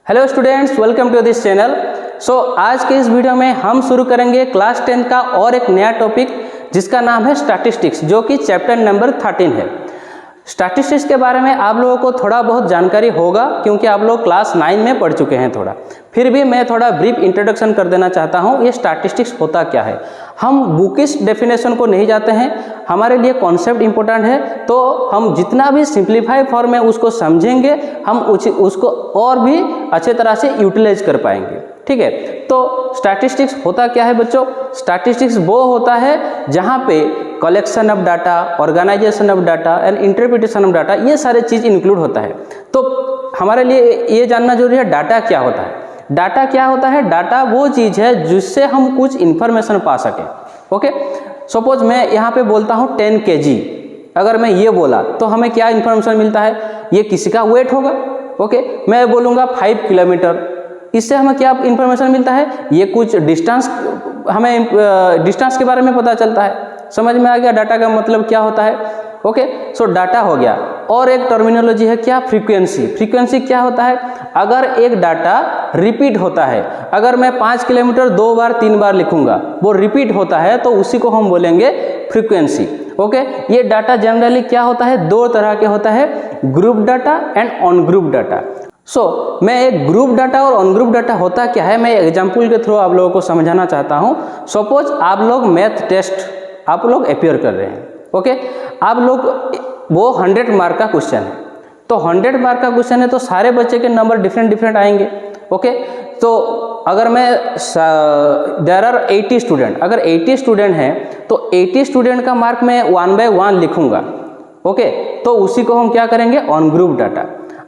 Hello students, welcome to this channel. आज के इस वीडियो में हम शुरू करेंगे क्लास 10 का और एक नया टॉपिक जिसका नाम है स्टैटिस्टिक्स, जो कि चैप्टर नंबर 13 है। स्टैटिस्टिक्स के बारे में आप लोगों को थोड़ा बहुत जानकारी होगा क्योंकि आप लोग क्लास 9 में पढ़ चुके हैं थोड़ा। फिर भी मैं थोड़ा ब्रीफ इंट्रोडक्शन कर देना चाहता हूँ, ये स्टैटिस्टिक्स होता क्या है। हम बुकिश डेफिनेशन को नहीं जाते हैं, हमारे लिए कॉन्सेप्ट इंपॉर्टेंट है, तो हम जितना भी सिंप्लीफाई फॉर्म में उसको समझेंगे हम उसको और भी अच्छे तरह से यूटिलाइज कर पाएंगे। ठीक है, तो स्टैटिस्टिक्स होता क्या है बच्चों? स्टैटिस्टिक्स वो होता है जहाँ पे collection of data, organisation of data and interpretation of data, ये सारे चीज़ इंक्लूड होता है। तो हमारे लिए ये जानना जरूरी है डाटा क्या होता है। डाटा क्या होता है? डाटा वो चीज़ है जिससे हम कुछ इंफॉर्मेशन पा सकें। ओके, सपोज मैं यहाँ पे बोलता हूँ 10 kg, अगर मैं ये बोला तो हमें क्या इंफॉर्मेशन मिलता है? ये किसी का वेट होगा। ओके, मैं बोलूँगा 5 किलोमीटर, इससे हमें क्या इंफॉर्मेशन मिलता है? ये कुछ डिस्टेंस, हमें डिस्टेंस के बारे में पता चलता है। समझ में आ गया डाटा का मतलब क्या होता है? ओके, सो डाटा हो गया। और एक टर्मिनोलॉजी है क्या? फ्रीक्वेंसी। फ्रीक्वेंसी क्या होता है? अगर एक डाटा रिपीट होता है, अगर मैं 5 किलोमीटर 2 बार 3 बार लिखूंगा, वो रिपीट होता है तो उसी को हम बोलेंगे फ्रीक्वेंसी। ओके, ये डाटा जनरली क्या होता है? दो तरह के होता है, group data and on group data. मैं एक ग्रुप डाटा और ऑन ग्रुप डाटा होता क्या है, मैं एग्जाम्पल के थ्रू आप लोगों को समझाना चाहता हूँ। सपोज आप लोग मैथ टेस्ट आप लोग अपियर कर रहे हैं। ओके, आप लोग वो 100 मार्क का क्वेश्चन है, तो 100 मार्क का क्वेश्चन है तो सारे बच्चे के नंबर डिफरेंट आएंगे। ओके, तो अगर मैं देयर आर 80 स्टूडेंट, अगर 80 स्टूडेंट हैं तो 80 स्टूडेंट का मार्क मैं 1 by 1 लिखूंगा। ओके, तो उसी को हम क्या करेंगे? On group data.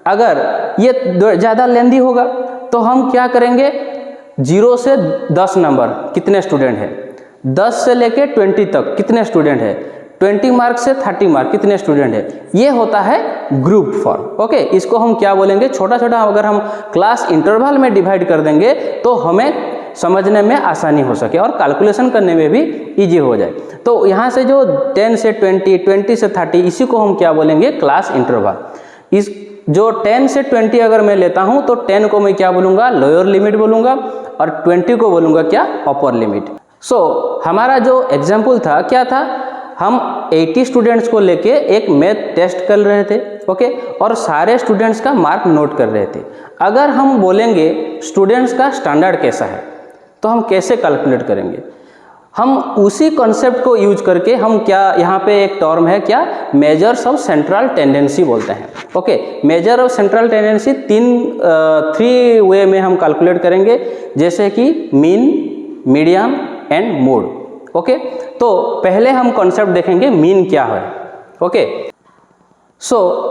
अगर ये ज़्यादा लेंदी होगा तो हम क्या करेंगे? 0 से 10 नंबर कितने स्टूडेंट हैं, 10 से लेके 20 तक कितने स्टूडेंट हैं, 20 मार्क से 30 मार्क कितने स्टूडेंट है, ये होता है ग्रुप फॉर्म। ओके, इसको हम क्या बोलेंगे? छोटा छोटा अगर हम क्लास इंटरवल में डिवाइड कर देंगे तो हमें समझने में आसानी हो सके और कैलकुलेशन करने में भी इजी हो जाए। तो यहाँ से जो 10 से 20, 20 से 30, इसी को हम क्या बोलेंगे? Class interval. इस जो 10 से 20 अगर मैं लेता हूँ तो 10 को मैं क्या बोलूँगा? लोअर लिमिट बोलूँगा, और 20 को बोलूँगा क्या? Upper limit. हमारा जो एग्जाम्पल था क्या था? हम 80 स्टूडेंट्स को लेके एक मैथ टेस्ट कर रहे थे। ओके, और सारे स्टूडेंट्स का मार्क नोट कर रहे थे। अगर हम बोलेंगे स्टूडेंट्स का स्टैंडर्ड कैसा है तो हम कैसे कैलकुलेट करेंगे? हम उसी कॉन्सेप्ट को यूज करके हम क्या, यहाँ पे एक टर्म है क्या? मेजर्स ऑफ सेंट्रल टेंडेंसी बोलते हैं। Okay, measure of central tendency 3 वे में हम कैलकुलेट करेंगे, जैसे कि mean, median and mode. Okay, तो पहले हम कॉन्सेप्ट देखेंगे मीन क्या है। ओके,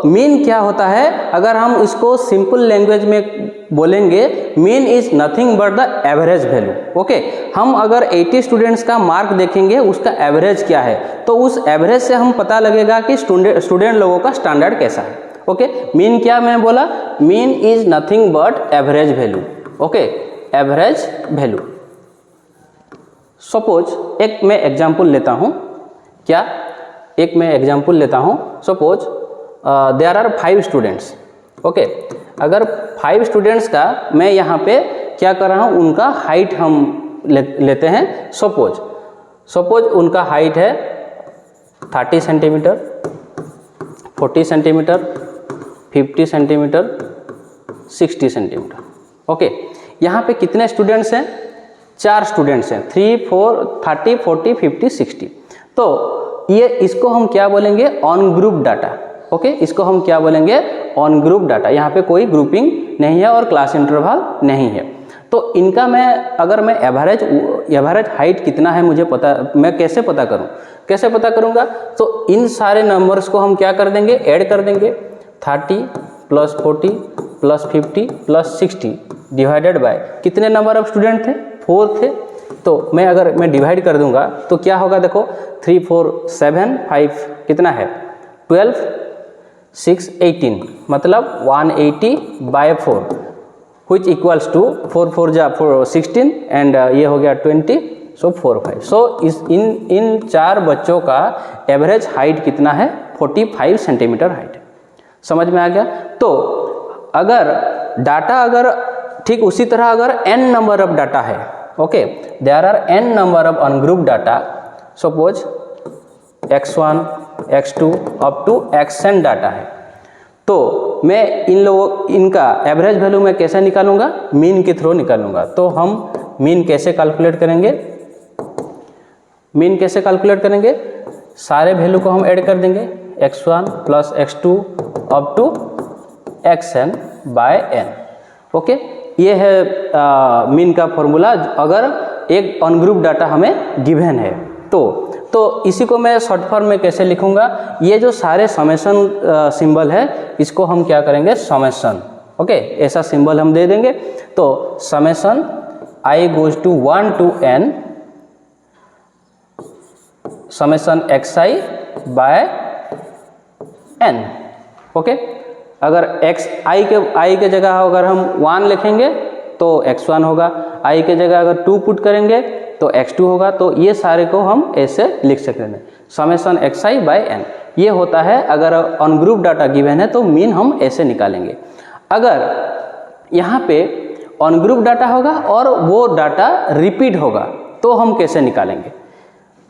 मीन क्या होता है? अगर हम इसको सिंपल लैंग्वेज में बोलेंगे, mean is nothing but the average value. Okay, हम अगर 80 स्टूडेंट्स का मार्क देखेंगे, उसका एवरेज क्या है, तो उस एवरेज से हम पता लगेगा कि स्टूडेंट लोगों का स्टैंडर्ड कैसा है। ओके, मीन क्या मैं बोला? Mean is nothing but average value. Okay, average value. Suppose एक मैं एग्जाम्पल लेता हूँ, क्या? एक मैं एग्जाम्पल लेता हूँ। Suppose there are 5 students. Okay, अगर 5 स्टूडेंट्स का मैं यहाँ पे क्या कर रहा हूँ? उनका हाइट हम लेते हैं। सपोज उनका हाइट है 30 centimetre, 40 centimetre, 50 centimetre, 60 centimetre. Okay, यहाँ पे कितने स्टूडेंट्स हैं? 4 स्टूडेंट्स हैं, 3, 4, 30, 40, 50, 60। तो ये इसको हम क्या बोलेंगे? On group data. ओके, इसको हम क्या बोलेंगे? On group data. यहाँ पे कोई ग्रुपिंग नहीं है और क्लास इंटरवल नहीं है। तो इनका मैं एवरेज हाइट कितना है मुझे पता, मैं कैसे पता करूँ? कैसे पता करूँगा? तो इन सारे नंबर्स को हम क्या कर देंगे? ऐड कर देंगे। 30 + 40 + 50 + 60 डिवाइडेड बाय कितने नंबर ऑफ स्टूडेंट थे? 4 थे। तो अगर मैं डिवाइड कर दूंगा तो क्या होगा? देखो, 3, 4, 7, 5 कितना है? 12, 6, 18, मतलब 180/4 which equals to 4 4 जा 16 एंड ये हो गया 20, 4 5। इन 4 बच्चों का एवरेज हाइट कितना है? 45 सेंटीमीटर हाइट। समझ में आ गया? तो अगर डाटा ठीक उसी तरह अगर n नंबर ऑफ डाटा है, okay, there are n number of ungroup data, suppose x1 x2 up to xn data है, तो मैं इनका एवरेज वैल्यू मैं कैसे निकालूंगा, मीन के थ्रू निकालूंगा। तो हम मीन कैसे कैलकुलेट करेंगे, मीन कैसे कैलकुलेट करेंगे, सारे वैल्यू को हम ऐड कर देंगे, x1 plus x2 up to xn by n, okay. ये है मीन का फॉर्मूला अगर एक अनग्रुप डाटा हमें गिवन है तो इसी को मैं शॉर्ट फॉर्म में कैसे लिखूंगा, ये जो सारे समेशन सिंबल है इसको हम क्या करेंगे, समेशन, ओके, ऐसा सिंबल हम दे देंगे। तो summation i goes to 1 to n summation xi by n, okay. अगर i के जगह अगर हम 1 लिखेंगे तो x1 होगा, i के जगह अगर 2 पुट करेंगे तो x2 होगा। तो ये सारे को हम ऐसे लिख सकते हैं, समेशन xi बाय n। ये होता है अगर अनग्रुप डाटा गिवन है तो मीन हम ऐसे निकालेंगे। अगर यहाँ पे अनग्रुप डाटा होगा और वो डाटा रिपीट होगा तो हम कैसे निकालेंगे।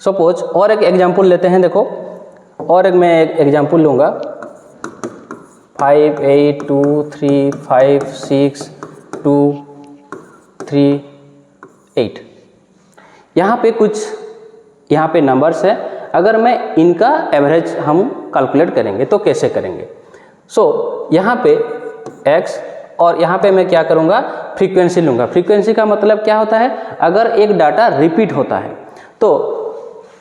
सपोज और एक एग्जांपल लेते हैं, देखो और एक मैं एक एग्जांपल लूँगा, 5 8 2 3 5 6 2 3 8, यहाँ पे कुछ यहाँ पे नंबर्स है, अगर मैं इनका एवरेज हम कैलकुलेट करेंगे तो कैसे करेंगे। यहाँ पे x और यहाँ पे मैं क्या करूँगा, फ्रीक्वेंसी लूँगा। फ्रीक्वेंसी का मतलब क्या होता है, अगर एक डाटा रिपीट होता है तो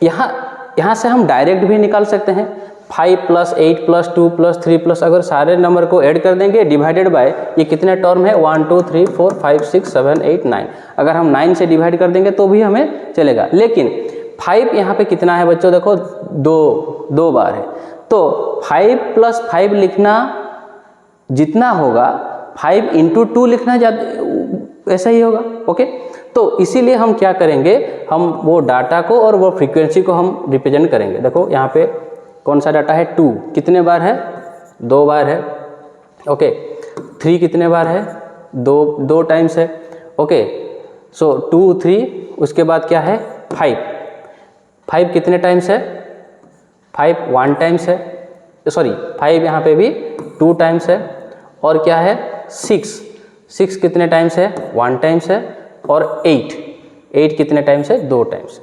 यहाँ से हम डायरेक्ट भी निकाल सकते हैं, 5 प्लस 8 प्लस 2 प्लस 3 प्लस, अगर सारे नंबर को ऐड कर देंगे डिवाइडेड बाय ये कितने टर्म है 1 2 3 4 5 6 7 8 9, अगर हम 9 से डिवाइड कर देंगे तो भी हमें चलेगा। लेकिन 5 यहाँ पे कितना है बच्चों, देखो दो बार है, तो 5 प्लस 5 लिखना जितना होगा 5 इंटू 2 लिखना ऐसा ही होगा, ओके। तो इसीलिए हम क्या करेंगे, हम वो डाटा को और वो फ्रीक्वेंसी को हम रिप्रेजेंट करेंगे। देखो यहाँ पे कौन सा डाटा है, 2 कितने बार है, 2 बार है, ओके। 3 कितने बार है, 2 टाइम्स है, ओके। 2 3, उसके बाद क्या है 5 कितने टाइम्स है, 5 1 टाइम्स है, सॉरी 5 यहाँ पे भी 2 टाइम्स है, और क्या है 6 कितने टाइम्स है, 1 टाइम्स है, और 8 कितने टाइम्स है, 2 टाइम्स।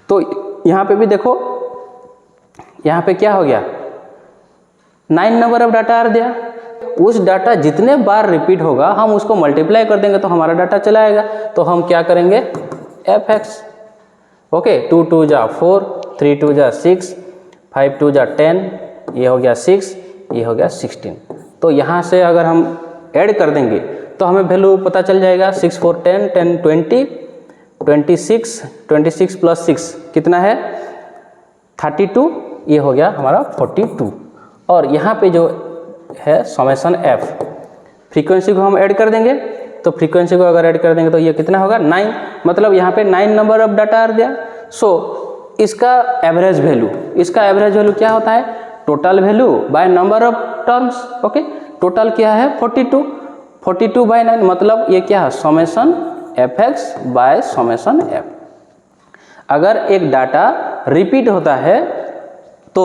तो यहाँ पे भी देखो, यहाँ पे क्या हो गया, 9 नंबर ऑफ डाटा आ गया। उस डाटा जितने बार रिपीट होगा हम उसको मल्टीप्लाई कर देंगे तो हमारा डाटा चला आएगा। तो हम क्या करेंगे, fx, ओके, 2 2 जा 4, 3 2 जा 6, 5 2 जा 10, ये हो गया 6, ये हो गया 16। तो यहाँ से अगर हम ऐड कर देंगे तो हमें वैल्यू पता चल जाएगा, 6 4 10 10 20 26 प्लस 6 कितना है 32, ये हो गया हमारा 42। और यहाँ पे जो है समेशन f, फ्रीक्वेंसी को हम ऐड कर देंगे, तो फ्रीक्वेंसी को अगर ऐड कर देंगे तो ये कितना होगा 9, मतलब यहाँ पे 9 नंबर ऑफ डाटा आ गया। इसका एवरेज वैल्यू क्या होता है, total value by number of terms, okay. Total क्या है 42 बाय 9, मतलब ये क्या है summation fx by summation f। अगर एक डाटा रिपीट होता है तो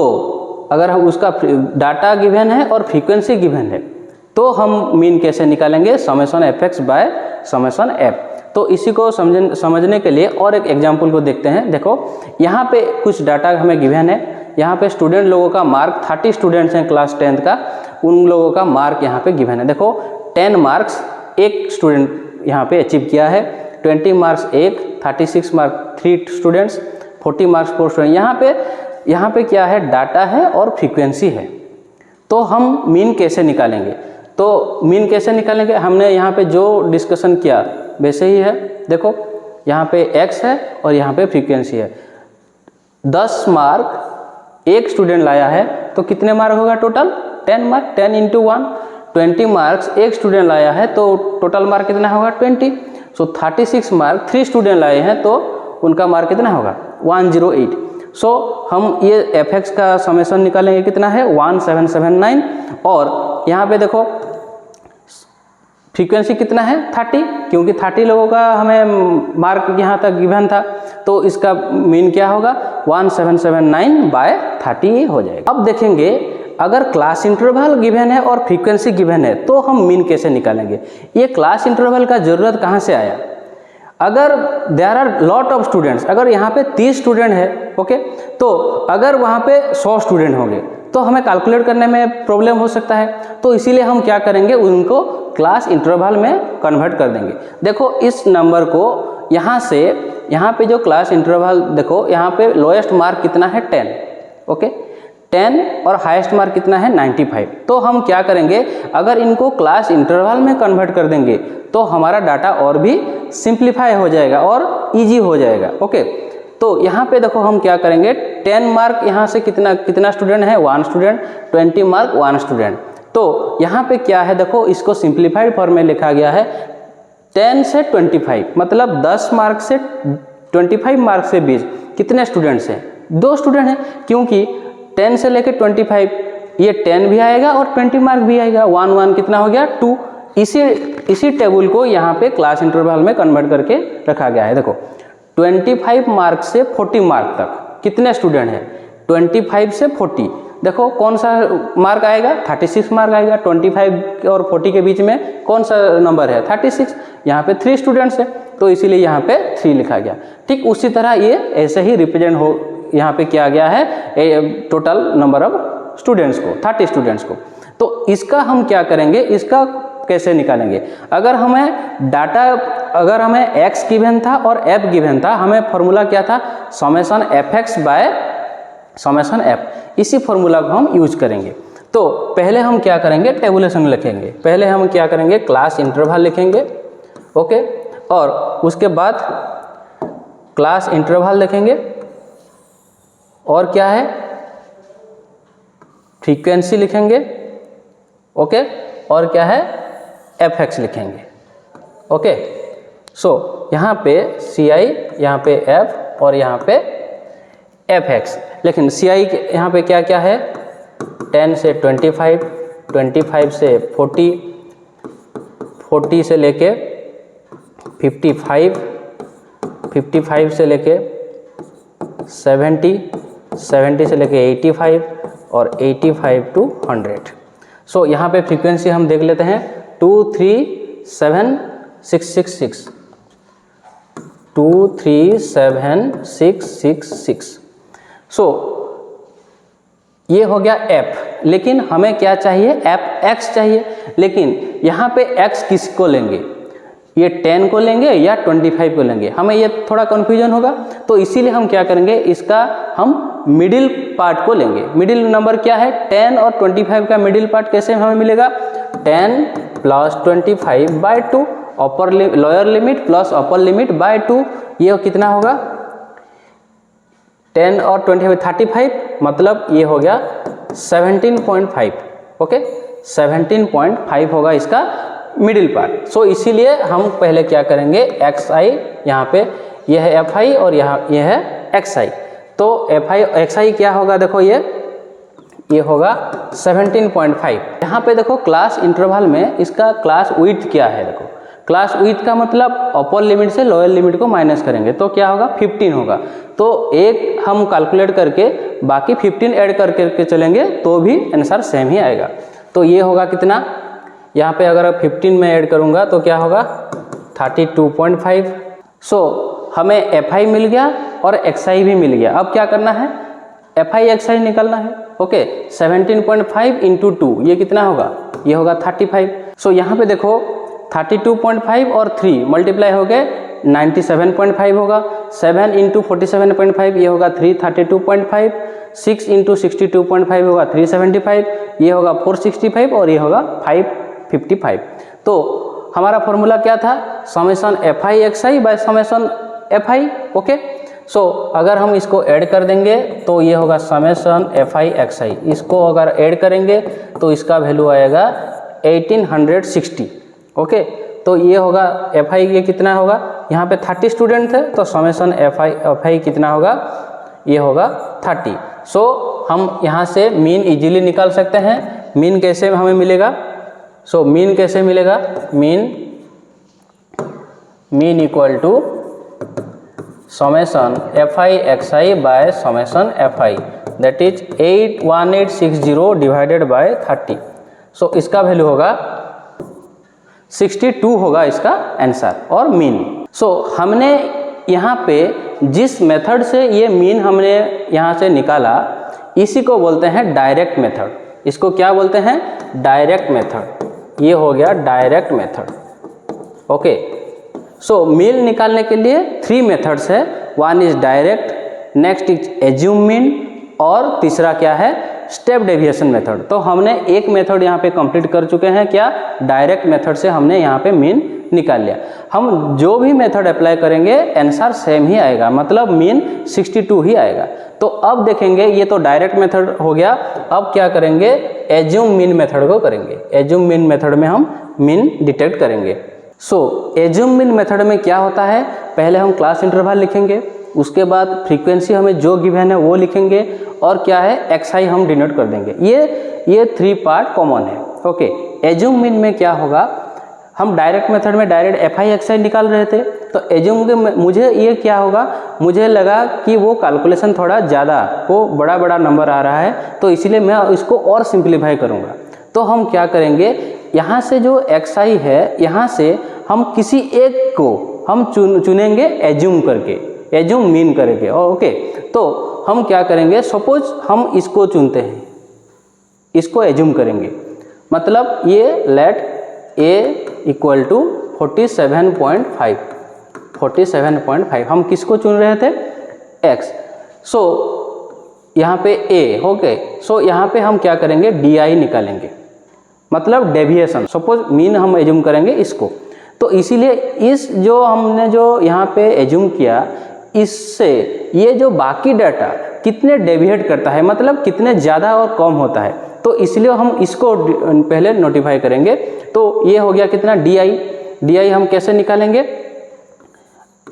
अगर हम उसका डाटा गिवन है और फ्रीक्वेंसी गिवन है तो हम मीन कैसे निकालेंगे, summation fx by summation f। तो इसी को समझने के लिए और एक एग्जांपल को देखते हैं। देखो यहाँ पे कुछ डाटा हमें गिवन है, यहाँ पे स्टूडेंट लोगों का मार्क 30 स्टूडेंट्स हैं क्लास 10th का, उन लोगों का मार्क यहाँ पे गिवन है। देखो 10 मार्क्स एक स्टूडेंट यहाँ पे अचीव किया है, 20 मार्क्स एक, 36 मार्क्स 3 स्टूडेंट्स, 40 मार्क्स 4 स्टूडेंट। यहाँ पे क्या है, डाटा है और फ्रीक्वेंसी है। तो हम मीन कैसे निकालेंगे, तो मीन कैसे निकालेंगे, हमने यहाँ पे जो डिस्कशन किया वैसे ही है। देखो यहाँ पे x है और यहाँ पे फ्रीक्वेंसी है। 10 मार्क एक स्टूडेंट लाया है तो कितने मार्क होगा टोटल, 10 मार्क, 10 इंटू 1। 20 मार्क्स एक स्टूडेंट लाया है तो टोटल मार्क कितना होगा 20। 36 मार्क 3 स्टूडेंट लाए हैं तो उनका मार्क कितना होगा 108। हम ये fx का समेशन निकालेंगे, कितना है 1779। और यहाँ पे देखो फ्रीक्वेंसी कितना है 30, क्योंकि 30 लोगों का हमें मार्क यहाँ तक गिवन था, तो इसका मीन क्या होगा 1779/30 हो जाएगा। अब देखेंगे अगर क्लास इंटरवल गिवन है और फ्रीक्वेंसी गिवन है तो हम मीन कैसे निकालेंगे। ये क्लास इंटरवल का ज़रूरत कहाँ से आया, अगर there are lot of students, अगर यहाँ पे 30 स्टूडेंट है ओके, तो अगर वहाँ पे 100 स्टूडेंट होंगे तो हमें कैलकुलेट करने में प्रॉब्लम हो सकता है, तो इसीलिए हम क्या करेंगे उनको क्लास इंटरवल में कन्वर्ट कर देंगे। देखो इस नंबर को यहाँ से यहाँ पे जो क्लास इंटरवल देखो, यहाँ पे लोएस्ट मार्क कितना है 10 ओके, 10 और हाईएस्ट मार्क कितना है 95। तो हम क्या करेंगे, अगर इनको क्लास इंटरवल में कन्वर्ट कर देंगे तो हमारा डाटा और भी सिंप्लीफाई हो जाएगा और इजी हो जाएगा ओके। तो यहाँ पे देखो हम क्या करेंगे, 10 मार्क यहाँ से कितना स्टूडेंट है 1 स्टूडेंट, 20 मार्क 1 स्टूडेंट। तो यहाँ पे क्या है देखो, इसको सिंप्लीफाइड फॉर्म में लिखा गया है 10 से 25, मतलब 10 मार्क से 25 मार्क से 20 कितने स्टूडेंट्स हैं 2 स्टूडेंट हैं, क्योंकि 10 से लेकर 25 ये 10 भी आएगा और 20 मार्क भी आएगा, 1 1 कितना हो गया 2। इसी टेबल को यहाँ पे क्लास इंटरवल में कन्वर्ट करके रखा गया है। देखो 25 मार्क से 40 मार्क तक कितने स्टूडेंट हैं, 25 से 40, देखो कौन सा मार्क आएगा 36 मार्क आएगा। 25 और 40 के बीच में कौन सा नंबर है 36, यहाँ पे 3 स्टूडेंट्स है तो इसीलिए यहाँ पे 3 लिखा गया। ठीक उसी तरह ये ऐसे ही रिप्रेजेंट हो यहाँ पे किया गया है टोटल नंबर ऑफ स्टूडेंट्स को 30 स्टूडेंट्स को। तो इसका हम क्या करेंगे, इसका कैसे निकालेंगे, अगर हमें डाटा अगर हमें x गिवन था और f गिवन था, हमें फॉर्मूला क्या था summation fx by summation f, इसी फॉर्मूला को हम यूज करेंगे। तो पहले हम क्या करेंगे टेबुलेशन लिखेंगे, पहले हम क्या करेंगे क्लास इंटरवल लिखेंगे ओके, और उसके बाद क्लास इंटरवल लिखेंगे और क्या है फ्रीक्वेंसी लिखेंगे ओके, और क्या है fx लिखेंगे ओके। सो यहाँ पे ci, यहाँ पे f और यहाँ पे fx, लेकिन ci यहाँ पे क्या क्या है 10 से 25, 25 से 40, 40 से लेके 55, 55 से लेके 70, 70 से लेके 85 और 85 to 100। सो यहाँ पे फ्रीक्वेंसी हम देख लेते हैं 237666, 237666। सो ये हो गया f, लेकिन हमें क्या चाहिए fx चाहिए, लेकिन यहाँ पे x किसको लेंगे, ये 10 को लेंगे या 25 को लेंगे, हमें ये थोड़ा कन्फ्यूजन होगा। तो इसीलिए हम क्या करेंगे, इसका हम मिडिल पार्ट को लेंगे। मिडिल नंबर क्या है 10 और 25 का मिडिल पार्ट कैसे हमें मिलेगा 10 plus 25/2, upper lower limit plus upper limit by 2, ये कितना होगा 10 और 25 35, मतलब ये हो गया 17.5 ओके, 17.5 होगा इसका मिडिल पार्ट। सो इसीलिए हम पहले क्या करेंगे xi, यहाँ पे यह है fi और यहाँ यह है xi, तो fi xi क्या होगा देखो ये होगा 17.5। यहाँ पे देखो क्लास इंटरवल में इसका क्लास विड्थ क्या है, देखो क्लास विड्थ का मतलब अपर लिमिट से लोअर लिमिट को माइनस करेंगे तो क्या होगा 15 होगा। तो एक हम कैलकुलेट करके बाकी 15 ऐड करके चलेंगे तो भी आंसर सेम ही आएगा। तो ये होगा कितना, यहाँ पे अगर 15 में ऐड करूँगा तो क्या होगा 32.5। सो हमें fi मिल गया और xi भी मिल गया। अब क्या करना है fi xi निकलना है ओके। 17.5 इंटू 2 ये कितना होगा, ये होगा 35। सो यहाँ पे देखो 32.5 और 3 मल्टीप्लाई हो गए 97.5 होगा। 7 इंटू 47.5 ये होगा 332.5, 6 इंटू 62.5 होगा 375, ये होगा 465 और ये होगा 555। तो हमारा फॉर्मूला क्या था summation fi xi by summation fi okay. So अगर हम इसको ऐड कर देंगे तो ये होगा समेशन fi xi, इसको अगर ऐड करेंगे तो इसका वैल्यू आएगा 1860 ओके। तो ये होगा fi ये कितना होगा, यहाँ पे 30 स्टूडेंट थे तो समेशन fi कितना होगा, ये होगा 30। सो हम यहाँ से मीन इजीली निकाल सकते हैं। मीन कैसे हमें मिलेगा, सो मीन कैसे मिलेगा, mean equal to summation F I X I by summation F I, that is 81860 divided by 30। So इसका वैल्यू होगा 62 होगा इसका आंसर और मीन। सो हमने यहाँ पे जिस मेथड से ये मीन हमने यहाँ से निकाला इसी को बोलते हैं डायरेक्ट मेथड। इसको क्या बोलते हैं, डायरेक्ट मेथड। ये हो गया direct method. Okay, so mean निकालने के लिए 3 मेथड्स है। One is direct, next is assume mean और तीसरा क्या है, स्टेप डेविएशन मेथड। तो हमने एक मेथड यहाँ पे कंप्लीट कर चुके हैं, क्या, डायरेक्ट मेथड से हमने यहाँ पे मीन निकाल लिया। हम जो भी मेथड अप्लाई करेंगे आंसर सेम ही आएगा, मतलब मीन 62 ही आएगा। तो अब देखेंगे, ये तो डायरेक्ट मेथड हो गया। अब क्या करेंगे, एज्यूम मीन मेथड को करेंगे। एज्यूम मीन मेथड में हम मीन डिटेक्ट करेंगे। सो एज्यूम मीन मेथड में क्या होता है, पहले हम क्लास इंटरवल लिखेंगे, उसके बाद फ्रीक्वेंसी हमें जो गिवन है वो लिखेंगे और क्या है एक्स आई हम डिनोट कर देंगे। ये 3 पार्ट कॉमन है। ओके, एज्यूम मीन में क्या होगा, हम डायरेक्ट मेथड में डायरेक्ट एफ आई एक्स आई निकाल रहे थे, तो एज्यूम के मुझे ये क्या होगा, मुझे लगा कि वो कैलकुलेशन थोड़ा ज़्यादा, वो बड़ा नंबर आ रहा है, तो इसलिए मैं इसको और सिंप्लीफाई करूँगा। तो हम क्या करेंगे, यहाँ से जो एक्स आई है, यहाँ से हम किसी एक को हम चुनेंगे एज्यूम करके, एज्यूम मीन करके। ओके, तो हम क्या करेंगे, सपोज हम इसको चुनते हैं, इसको एज्यूम करेंगे, मतलब ये लेट ए इक्वल टू 47.5 हम किसको चुन रहे थे, एक्स। सो यहाँ पे ए, ओके, सो यहाँ पे हम क्या करेंगे, डी आई निकालेंगे, मतलब डेविएशन। सपोज मीन हम एज्यूम करेंगे इसको, तो इसीलिए इस जो हमने जो यहाँ पे एज्यूम किया, इससे ये जो बाकी डाटा कितने डेविएट करता है, मतलब कितने ज़्यादा और कम होता है, तो इसलिए हम इसको पहले नोटिफाई करेंगे। तो ये हो गया कितना, डी आई हम कैसे निकालेंगे,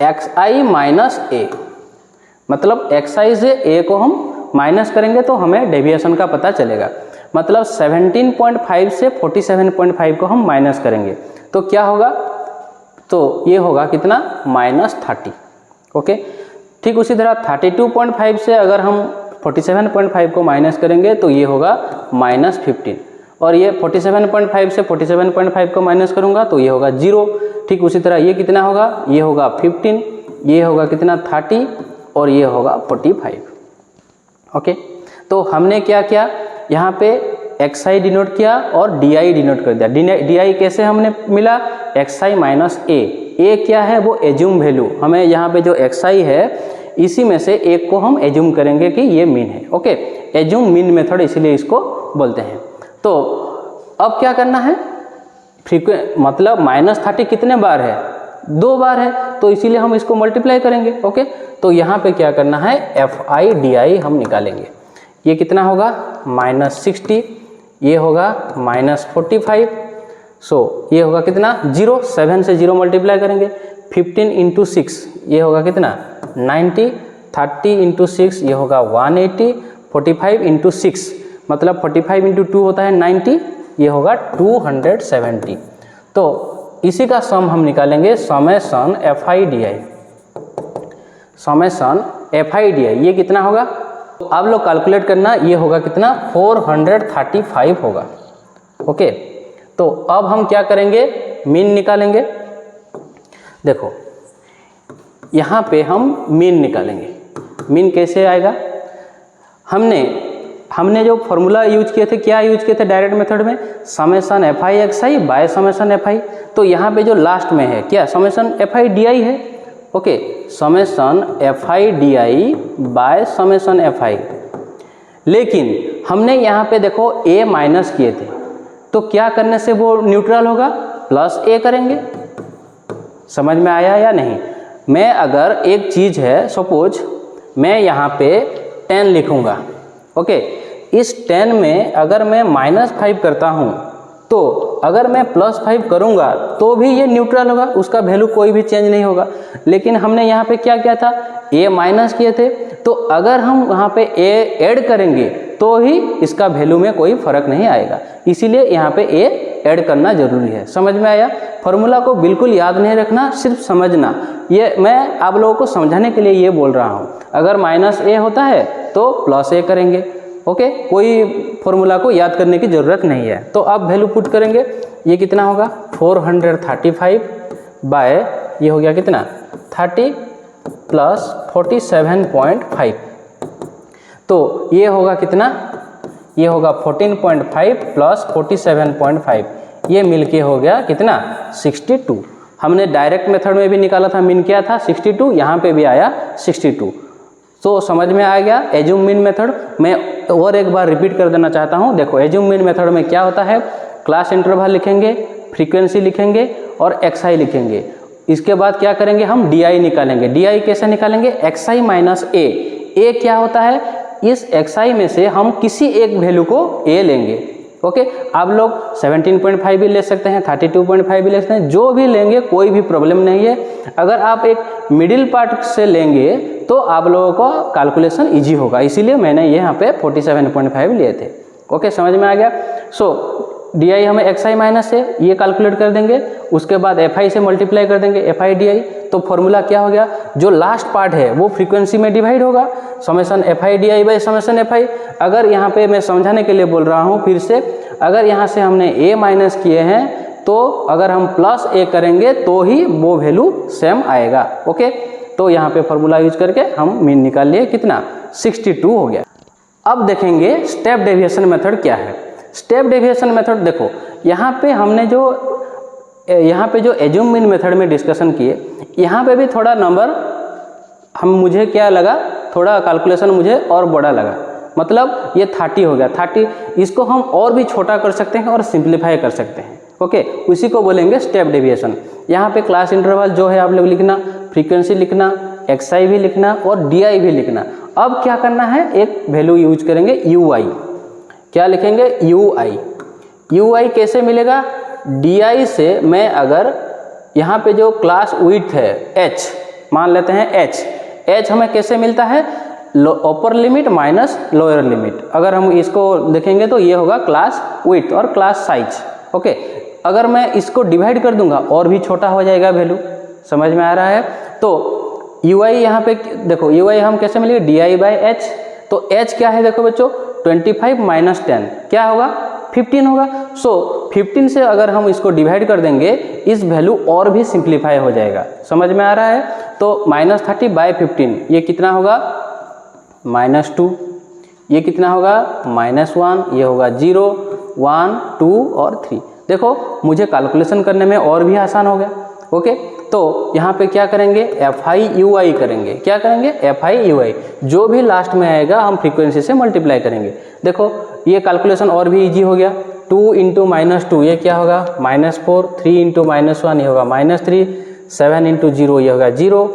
एक्स आई माइनस ए, मतलब एक्स आई से ए को हम माइनस करेंगे तो हमें डेविएशन का पता चलेगा। मतलब 17.5 से 47.5 को हम माइनस करेंगे तो क्या होगा, तो ये होगा कितना, -30। ओके, ठीक उसी तरह 32.5 से अगर हम 47.5 को माइनस करेंगे तो ये होगा -15, और ये 47.5 से 47.5 को माइनस करूँगा तो ये होगा 0। ठीक उसी तरह ये कितना होगा, ये होगा 15, ये होगा कितना 30 और ये होगा 45। ओके, तो हमने क्या किया, यहाँ पे एक्स आई डिनोट किया और डी आई डिनोट कर दिया। डी आई कैसे हमने मिला, एक्स आई माइनस ए क्या है, वो एज्यूम वैल्यू, हमें यहाँ पे जो एक्स आई है इसी में से एक को हम एज्यूम करेंगे कि ये मीन है। ओके, एज्यूम मीन मेथड इसीलिए इसको बोलते हैं। तो अब क्या करना है, मतलब -30 कितने बार है, 2 बार है, तो इसीलिए हम इसको मल्टीप्लाई करेंगे। ओके, तो यहाँ पे क्या करना है, एफ आई डी आई हम निकालेंगे। ये कितना होगा, -60, ये होगा -45, सो ये होगा कितना, 0, 7 से 0 मल्टीप्लाई करेंगे, 15 × 6 ये होगा कितना, 90, 30 × 6 ये होगा 180, 45 × 6 मतलब 45 × 2 होता है 90, ये होगा 270। तो इसी का सम हम निकालेंगे, summation F I D I, summation F I D आई ये कितना होगा, तो आप लोग कैलकुलेट करना, ये होगा कितना, 435 होगा। ओके, तो अब हम क्या करेंगे, मीन निकालेंगे। देखो यहाँ पे हम मीन निकालेंगे। मीन कैसे आएगा, हमने जो फॉर्मूला यूज किए थे, क्या यूज किए थे डायरेक्ट मेथड में, summation F I X I by summation F I. तो यहाँ पे जो लास्ट में है क्या, summation F I D I है। Okay, summation F I D I by summation F I, लेकिन हमने यहाँ पे देखो ए माइनस किए थे, तो क्या करने से वो न्यूट्रल होगा, प्लस ए करेंगे। समझ में आया या नहीं। मैं अगर एक चीज़ है, सपोज मैं यहाँ पे 10 लिखूँगा। ओके, इस 10 में अगर मैं -5 करता हूँ, तो अगर मैं +5 करूँगा तो भी ये न्यूट्रल होगा, उसका वैल्यू कोई भी चेंज नहीं होगा। लेकिन हमने यहाँ पे क्या किया था, ए माइनस किए थे, तो अगर हम वहाँ पे ए ऐड करेंगे तो ही इसका वैल्यू में कोई फ़र्क नहीं आएगा, इसीलिए यहाँ पे ए ऐड करना जरूरी है। समझ में आया? फॉर्मूला को बिल्कुल याद नहीं रखना, सिर्फ समझना। ये मैं आप लोगों को समझाने के लिए ये बोल रहा हूँ। अगर -a होता है तो +a करेंगे, ओके। कोई फॉर्मूला को याद करने की ज़रूरत नहीं है। तो अब वैल्यू पुट करेंगे, ये कितना होगा 435 बाय ये हो गया कितना 30 + 47.5, तो ये होगा कितना, ये होगा 14.5 + 47.5, ये मिलके हो गया कितना 62। हमने डायरेक्ट मेथड में भी निकाला था, मीन क्या था 62, यहाँ पे भी आया 62। तो समझ में आ गया एज्यूम मीन मेथड। मैं और एक बार रिपीट कर देना चाहता हूँ। देखो एज्यूम मीन मेथड में क्या होता है, क्लास इंटरवल लिखेंगे, फ्रीक्वेंसी लिखेंगे और xi लिखेंगे। इसके बाद क्या करेंगे, हम di निकालेंगे। di कैसे निकालेंगे, xi - a। a क्या होता है, इस xi में से हम किसी एक वैल्यू को a लेंगे, ओके। आप लोग 17.5 भी ले सकते हैं, 32.5 भी ले सकते हैं, जो भी लेंगे कोई भी प्रॉब्लम नहीं है। अगर आप एक मिडिल पार्ट से लेंगे तो आप लोगों को कैलकुलेशन इजी होगा, इसीलिए मैंने यहाँ पे 47.5 लिए थे, ओके। समझ में आ गया। सो di हमें xi - a ये कैलकुलेट कर देंगे, उसके बाद fi से मल्टीप्लाई कर देंगे, fi di। तो फॉर्मूला क्या हो गया, जो लास्ट पार्ट है वो फ्रीक्वेंसी में डिवाइड होगा, summation fi di by summation fi। अगर यहाँ पे मैं समझाने के लिए बोल रहा हूँ फिर से, अगर यहाँ से हमने a माइनस किए हैं तो अगर हम +a करेंगे तो ही वो वैल्यू सेम आएगा, ओके। तो यहाँ पे फॉर्मूला यूज करके हम मीन निकाल लिए, कितना 62 हो गया। अब देखेंगे स्टेप डेविएशन मेथड क्या है। स्टेप डेविएशन मेथड देखो, यहाँ पे हमने जो एज्यूम मीन मेथड में डिस्कशन किए, यहाँ पे भी थोड़ा नंबर मुझे क्या लगा, थोड़ा कैलकुलेशन मुझे और बड़ा लगा। मतलब ये 30 हो गया, 30 इसको हम और भी छोटा कर सकते हैं और सिंप्लीफाई कर सकते हैं, ओके। उसी को बोलेंगे स्टेप डेविएशन। यहाँ पे क्लास इंटरवल जो है आप लोग लिखना, फ्रीक्वेंसी लिखना, xi भी लिखना और di भी लिखना। अब क्या करना है, एक वैल्यू यूज करेंगे ui। क्या लिखेंगे, ui कैसे मिलेगा, di से मैं अगर यहाँ पे जो क्लास विड्थ है h मान लेते हैं, h हमें कैसे मिलता है, अपर लिमिट माइनस लोअर लिमिट। अगर हम इसको देखेंगे तो ये होगा क्लास विड्थ और क्लास साइज, ओके। अगर मैं इसको डिवाइड कर दूंगा और भी छोटा हो जाएगा वैल्यू, समझ में आ रहा है। तो ui यहाँ पे देखो, ui हम कैसे मिलेगा, di बाई h। तो h क्या है देखो बच्चों, 25 - 10 क्या होगा 15 होगा। सो 15 से अगर हम इसको डिवाइड कर देंगे, इस वैल्यू और भी सिंप्लीफाई हो जाएगा, समझ में आ रहा है। तो -30 बाई 15 ये कितना होगा -2, ये कितना होगा -1, ये होगा 0, 1, 2 और 3। देखो मुझे कैलकुलेशन करने में और भी आसान हो गया, ओके। तो यहाँ पे क्या करेंगे, fi ui करेंगे। क्या करेंगे, fi ui, जो भी लास्ट में आएगा हम फ्रीक्वेंसी से मल्टीप्लाई करेंगे। देखो ये कैलकुलेशन और भी इजी हो गया। 2 × -2 ये क्या होगा -4, 3 × -1 ये होगा -3, 7 × 0 ये होगा 0,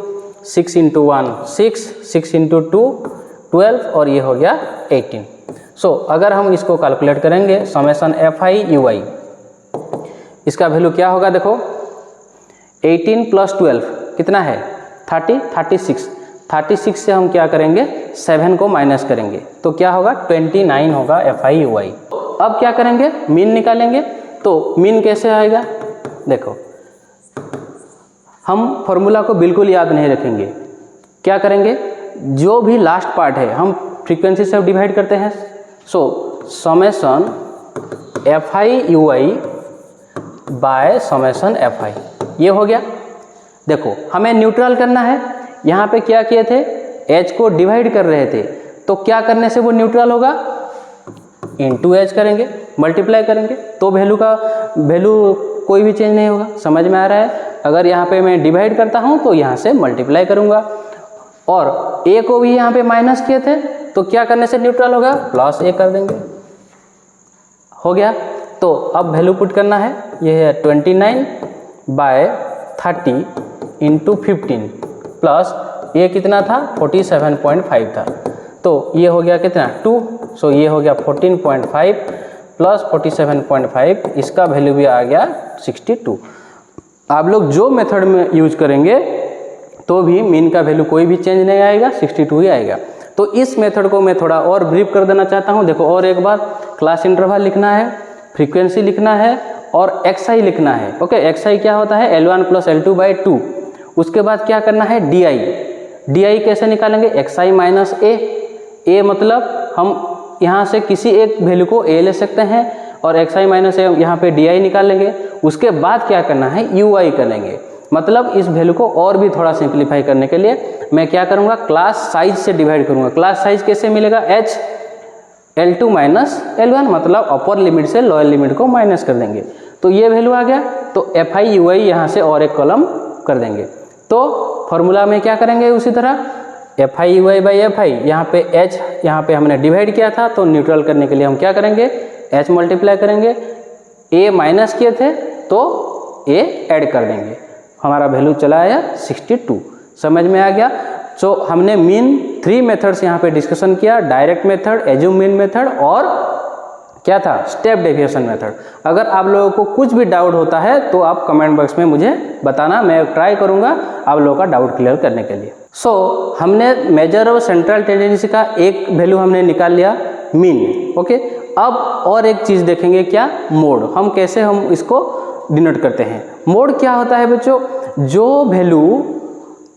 6 × 1 6, 6 × 2 12 और ये हो गया 18। सो अगर हम इसको कैलकुलेट करेंगे, समेशन fi ui, इसका वैल्यू क्या होगा, देखो 18 + 12 कितना है 30, 36, 36 से हम क्या करेंगे 7 को माइनस करेंगे तो क्या होगा 29 होगा fi ui। अब क्या करेंगे, मीन निकालेंगे। तो मीन कैसे आएगा, देखो हम फॉर्मूला को बिल्कुल याद नहीं रखेंगे। क्या करेंगे, जो भी लास्ट पार्ट है हम फ्रीक्वेंसी से डिवाइड करते हैं। सो summation fi ui bye summation fi, ये हो गया। देखो हमें न्यूट्रल करना है, यहाँ पे क्या किए थे, h को डिवाइड कर रहे थे, तो क्या करने से वो न्यूट्रल होगा, इंटू h करेंगे, मल्टीप्लाई करेंगे, तो वैल्यू कोई भी चेंज नहीं होगा, समझ में आ रहा है। अगर यहाँ पे मैं डिवाइड करता हूँ तो यहाँ से मल्टीप्लाई करूँगा, और a को भी यहाँ पे माइनस किए थे तो क्या करने से न्यूट्रल होगा, +a कर देंगे, हो गया। तो अब वैल्यू पुट करना है, ये है 29 बाय 30 × 15 प्लस ये कितना था 47.5 था, तो ये हो गया कितना 2। सो ये हो गया 14.5 प्लस 47.5, इसका वैल्यू भी आ गया 62। आप लोग जो मेथड में यूज करेंगे तो भी मीन का वैल्यू कोई भी चेंज नहीं आएगा, 62 ही आएगा। तो इस मेथड को मैं थोड़ा और ब्रीफ कर देना चाहता हूँ। देखो और एक बार, क्लास इंटरवल लिखना है, फ्रीक्वेंसी लिखना है और xi लिखना है। ओके, xi क्या होता है L1 + L2/2। उसके बाद क्या करना है di कैसे निकालेंगे xi - a मतलब हम यहाँ से किसी एक वैल्यू को a ले सकते हैं और xi - a यहाँ पे di निकालेंगे। उसके बाद क्या करना है ui करेंगे, मतलब इस वैल्यू को और भी थोड़ा सिंप्लीफाई करने के लिए मैं क्या करूँगा क्लास साइज से डिवाइड करूँगा। क्लास साइज कैसे मिलेगा h L2 - L1 मतलब अपर लिमिट से लोअर लिमिट को माइनस कर देंगे तो ये वैल्यू आ गया। तो fi ui यहाँ से और एक कॉलम कर देंगे। तो फॉर्मूला में क्या करेंगे उसी तरह fi ui/fi, यहाँ पे h यहाँ पे हमने डिवाइड किया था तो न्यूट्रल करने के लिए हम क्या करेंगे h मल्टीप्लाई करेंगे, a माइनस किए थे तो a ऐड कर देंगे, हमारा वैल्यू चला आया 62। समझ में आ गया। तो हमने मीन 3 मेथड्स यहाँ पे डिस्कशन किया, direct method, assume mean method और क्या था स्टेप डेविएशन मेथड। अगर आप लोगों को कुछ भी डाउट होता है तो आप कमेंट बॉक्स में मुझे बताना, मैं ट्राई करूँगा आप लोगों का डाउट क्लियर करने के लिए। हमने मेजर और सेंट्रल टेंडेंसी का एक वैल्यू हमने निकाल लिया मीन। ओके, अब और एक चीज़ देखेंगे क्या मोड, हम कैसे हम इसको डिनोट करते हैं। मोड क्या होता है बच्चों, जो वैल्यू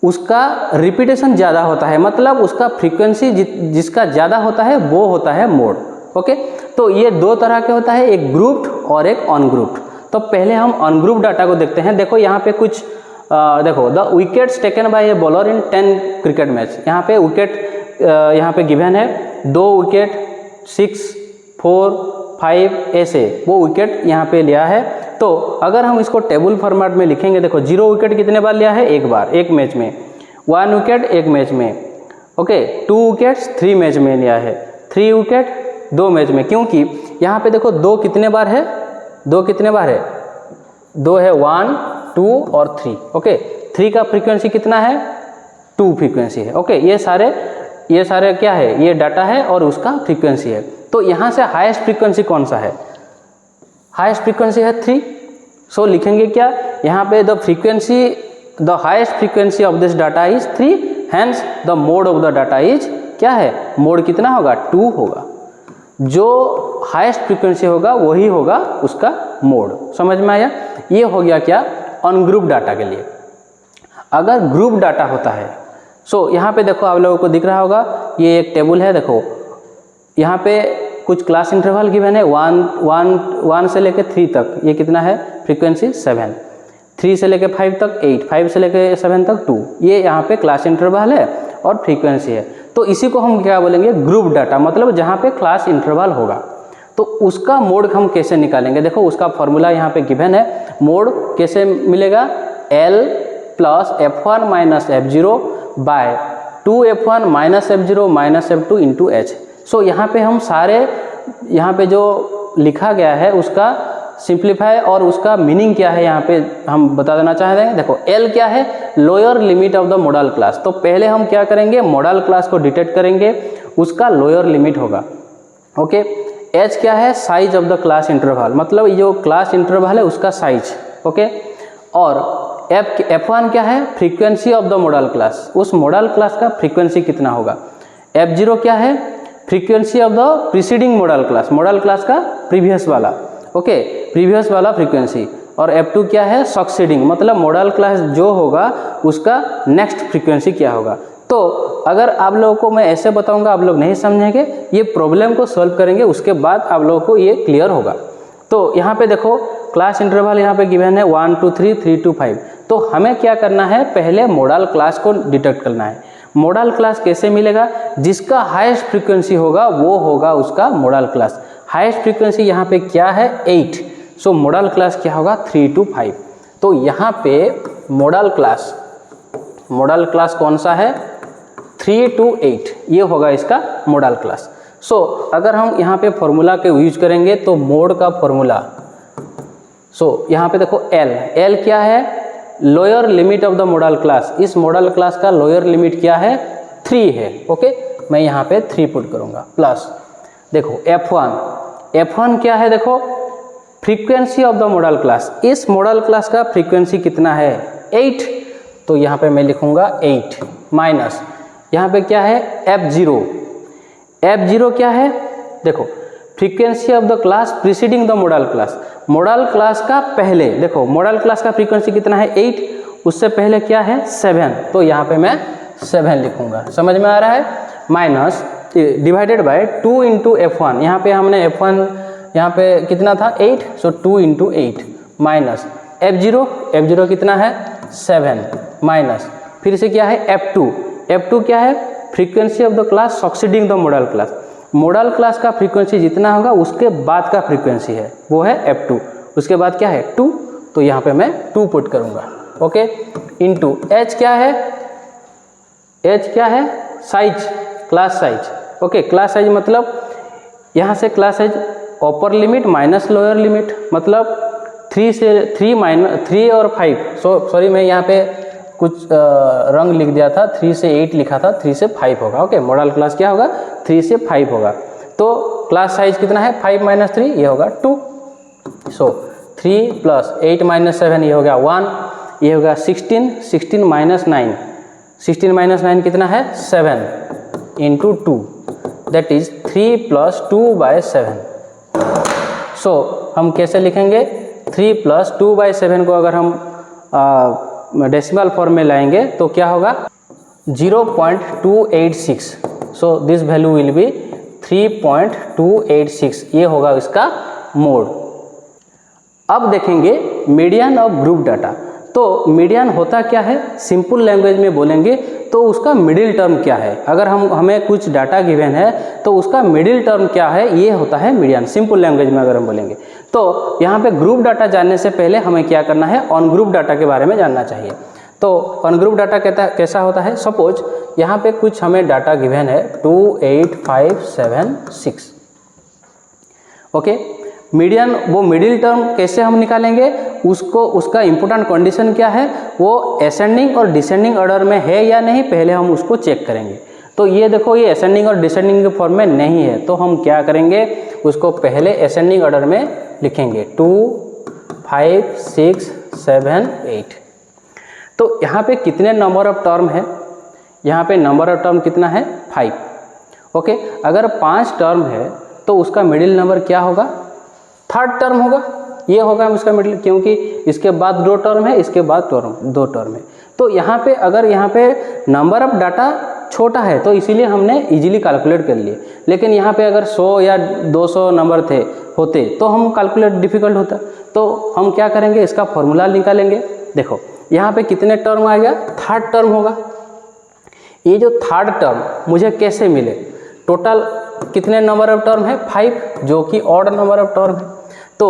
उसका रिपीटेशन ज़्यादा होता है मतलब उसका फ्रीक्वेंसी जिसका ज़्यादा होता है वो होता है मोड। ओके, तो ये दो तरह के होता है, एक ग्रुप्ड और एक अनग्रुप्ड। तो पहले हम अनग्रुप्ड डाटा को देखते हैं। देखो यहाँ पे कुछ देखो the wickets taken by a bowler in 10 cricket match. यहाँ पे विकेट यहाँ पे गिवन है 2 विकेट 6 4 5 ऐसे वो विकेट यहाँ पे लिया है। तो अगर हम इसको टेबल फॉर्मेट में लिखेंगे, देखो 0 विकेट कितने बार लिया है, एक बार एक मैच में, 1 विकेट एक मैच में, ओके 2 विकेट्स 3 मैच में लिया है, 3 विकेट 2 मैच में, क्योंकि यहाँ पे देखो 2 कितने बार है, 2 कितने बार है, 2 है 1 2 और 3। ओके, 3 का फ्रीक्वेंसी कितना है 2 फ्रीक्वेंसी है। ओके, ये सारे क्या है, ये डाटा है और उसका फ्रीक्वेंसी है। तो यहाँ से हाईएस्ट फ्रीक्वेंसी कौन सा है, हाईएस्ट फ्रीक्वेंसी है 3। सो लिखेंगे क्या यहाँ पे the highest frequency of this data is 3, hence the mode of the data is क्या है, मोड कितना होगा 2 होगा। जो हाईएस्ट फ्रीक्वेंसी होगा वही होगा उसका मोड। समझ में आया। ये हो गया क्या अनग्रुप डाटा के लिए। अगर ग्रुप डाटा होता है, यहाँ पे देखो आप लोगों को दिख रहा होगा, ये एक टेबल है, देखो यहाँ पे कुछ क्लास इंटरवल गिवन है 1 से लेके 3 तक, ये कितना है फ्रीक्वेंसी 7, 3 से लेके 5 तक 8, 5 से लेके 7 तक 2, ये यहाँ पे क्लास इंटरवल है और फ्रीक्वेंसी है। तो इसी को हम क्या बोलेंगे ग्रुप डाटा, मतलब जहाँ पे क्लास इंटरवल होगा। तो उसका मोड हम कैसे निकालेंगे, देखो उसका फॉर्मूला यहाँ पे गिवन है। मोड कैसे मिलेगा, L + F1 - F0 bye 2F1 - F0 - F2 into H। यहाँ पे हम सारे यहाँ पे जो लिखा गया है उसका सिंप्लीफाई और उसका मीनिंग क्या है यहाँ पे हम बता देना चाहते हैं। देखो L क्या है, lower limit of the model class. तो पहले हम क्या करेंगे, मॉडल क्लास को डिटेक्ट करेंगे, उसका लोअर लिमिट होगा। ओके, H क्या है, size of the class interval, मतलब जो क्लास इंटरवल है उसका साइज। ओके, और F1 क्या है, frequency of the model class, उस मॉडल क्लास का फ्रीक्वेंसी कितना होगा। F0 क्या है, frequency of the preceding model class का प्रीवियस वाला, ओके प्रीवियस वाला फ्रीक्वेंसी। और F2 क्या है, सक्सीडिंग, मतलब मॉडल क्लास जो होगा उसका नेक्स्ट फ्रीक्वेंसी क्या होगा। तो अगर आप लोगों को मैं ऐसे बताऊंगा आप लोग नहीं समझेंगे, ये प्रॉब्लम को सॉल्व करेंगे उसके बाद आप लोगों को ये क्लियर होगा। तो यहाँ पे देखो क्लास इंटरवल यहाँ पे गिवन है 1 2 3 3 2 5। तो हमें क्या करना है, पहले मॉडल क्लास को डिटेक्ट करना है। मॉडल क्लास कैसे मिलेगा, जिसका हाईएस्ट फ्रीक्वेंसी होगा वो होगा उसका मॉडल क्लास। हाईएस्ट फ्रीक्वेंसी यहाँ पे क्या है 8, सो मॉडल क्लास क्या होगा 3 to 5। तो यहाँ पे मॉडल क्लास कौन सा है 3 to 8, ये होगा इसका मॉडल क्लास। अगर हम यहाँ पे फॉर्मूला के यूज करेंगे तो मोड का फॉर्मूला, यहाँ पे देखो L क्या है, lower limit of the model class. इस मॉडल क्लास का लोअर लिमिट क्या है 3 है। ओके, मैं यहाँ पे 3 पुट करूँगा प्लस देखो F1 क्या है, देखो frequency of the model class. इस मॉडल क्लास का फ्रीक्वेंसी कितना है 8, तो यहाँ पे मैं लिखूँगा 8 माइनस यहाँ पे क्या है F0 क्या है, देखो frequency of the class preceding the model class, model class का पहले, देखो मॉडल क्लास का फ्रीक्वेंसी कितना है 8, उससे पहले क्या है 7, तो यहाँ पे मैं 7 लिखूंगा, समझ में आ रहा है। Minus divided by 2 into F1, यहाँ पे हमने F1 यहाँ पे कितना था 8, सो 2 इंटू 8 माइनस F0 कितना है 7 माइनस फिर से क्या है F2 क्या है frequency of the class succeeding the model class. Model class का फ्रीक्वेंसी जितना होगा उसके बाद का फ्रीक्वेंसी है वो है F2, उसके बाद क्या है 2, तो यहाँ पे मैं 2 पुट करूँगा, ओके। इंटू H क्या है size, class size, okay. Class size मतलब यहाँ से क्लास साइज अपर लिमिट माइनस लोअर लिमिट, मतलब 3 और 5, सॉरी मैं यहाँ पे कुछ रंग लिख दिया था, 3 से 8 लिखा था, 3 से 5 होगा, ओके। मॉडल क्लास क्या होगा 3 से 5 होगा, तो क्लास साइज कितना है 5 माइनस 3 ये होगा 2, सो 3 प्लस 8 माइनस 7 ये हो गया 1, ये होगा 16 माइनस 9, 16 माइनस 9 कितना है 7 इंटू 2 दैट इज 3 प्लस 2/7। सो हम कैसे लिखेंगे 3 प्लस 2/7 को अगर हम डेसिमल फॉर्म में लाएंगे तो क्या होगा 0.286, so this value will be 3.286, ये होगा इसका मोड। अब देखेंगे मीडियन ऑफ ग्रुप डाटा। तो मीडियन होता क्या है, सिंपल लैंग्वेज में बोलेंगे तो उसका मिडिल टर्म क्या है। अगर हमें कुछ डाटा गिवन है तो उसका मिडिल टर्म क्या है, ये होता है मीडियन, सिंपल लैंग्वेज में अगर हम बोलेंगे। तो यहाँ पे ग्रुप डाटा जानने से पहले हमें क्या करना है, ऑन ग्रुप डाटा के बारे में जानना चाहिए। तो ऑन ग्रुप डाटा कैसा होता है, सपोज यहाँ पे कुछ हमें डाटा गिवन है 2 8 5 7 6, ओके। मीडियन, वो मिडिल टर्म कैसे हम निकालेंगे, उसका इम्पोर्टेंट कंडीशन क्या है, वो असेंडिंग और डिसेंडिंग ऑर्डर में है या नहीं, पहले हम उसको चेक करेंगे। तो ये देखो ये असेंडिंग और डिसेंडिंग के फॉर्म में नहीं है, तो हम क्या करेंगे उसको पहले असेंडिंग ऑर्डर में लिखेंगे 2 5 6 7 8। तो यहाँ पे कितने नंबर ऑफ टर्म है, यहाँ पे नंबर ऑफ टर्म कितना है 5, ओके। अगर 5 टर्म है तो उसका मिडिल नंबर क्या होगा, 3rd टर्म होगा, ये होगा उसका मिडिल, क्योंकि इसके बाद 2 टर्म है, इसके बाद 2 टर्म है। तो यहाँ पे अगर यहाँ पे नंबर ऑफ डाटा छोटा है तो इसीलिए हमने इजीली कैलकुलेट कर लिए, लेकिन यहाँ पे अगर 100 या 200 नंबर होते तो हम कैलकुलेट डिफिकल्ट होता। तो हम क्या करेंगे, इसका फॉर्मूला निकालेंगे। देखो यहाँ पे कितने टर्म आ गया, 3rd टर्म होगा। ये जो 3rd टर्म मुझे कैसे मिले, टोटल कितने नंबर ऑफ टर्म है 5, जो कि ऑड नंबर ऑफ टर्म है। तो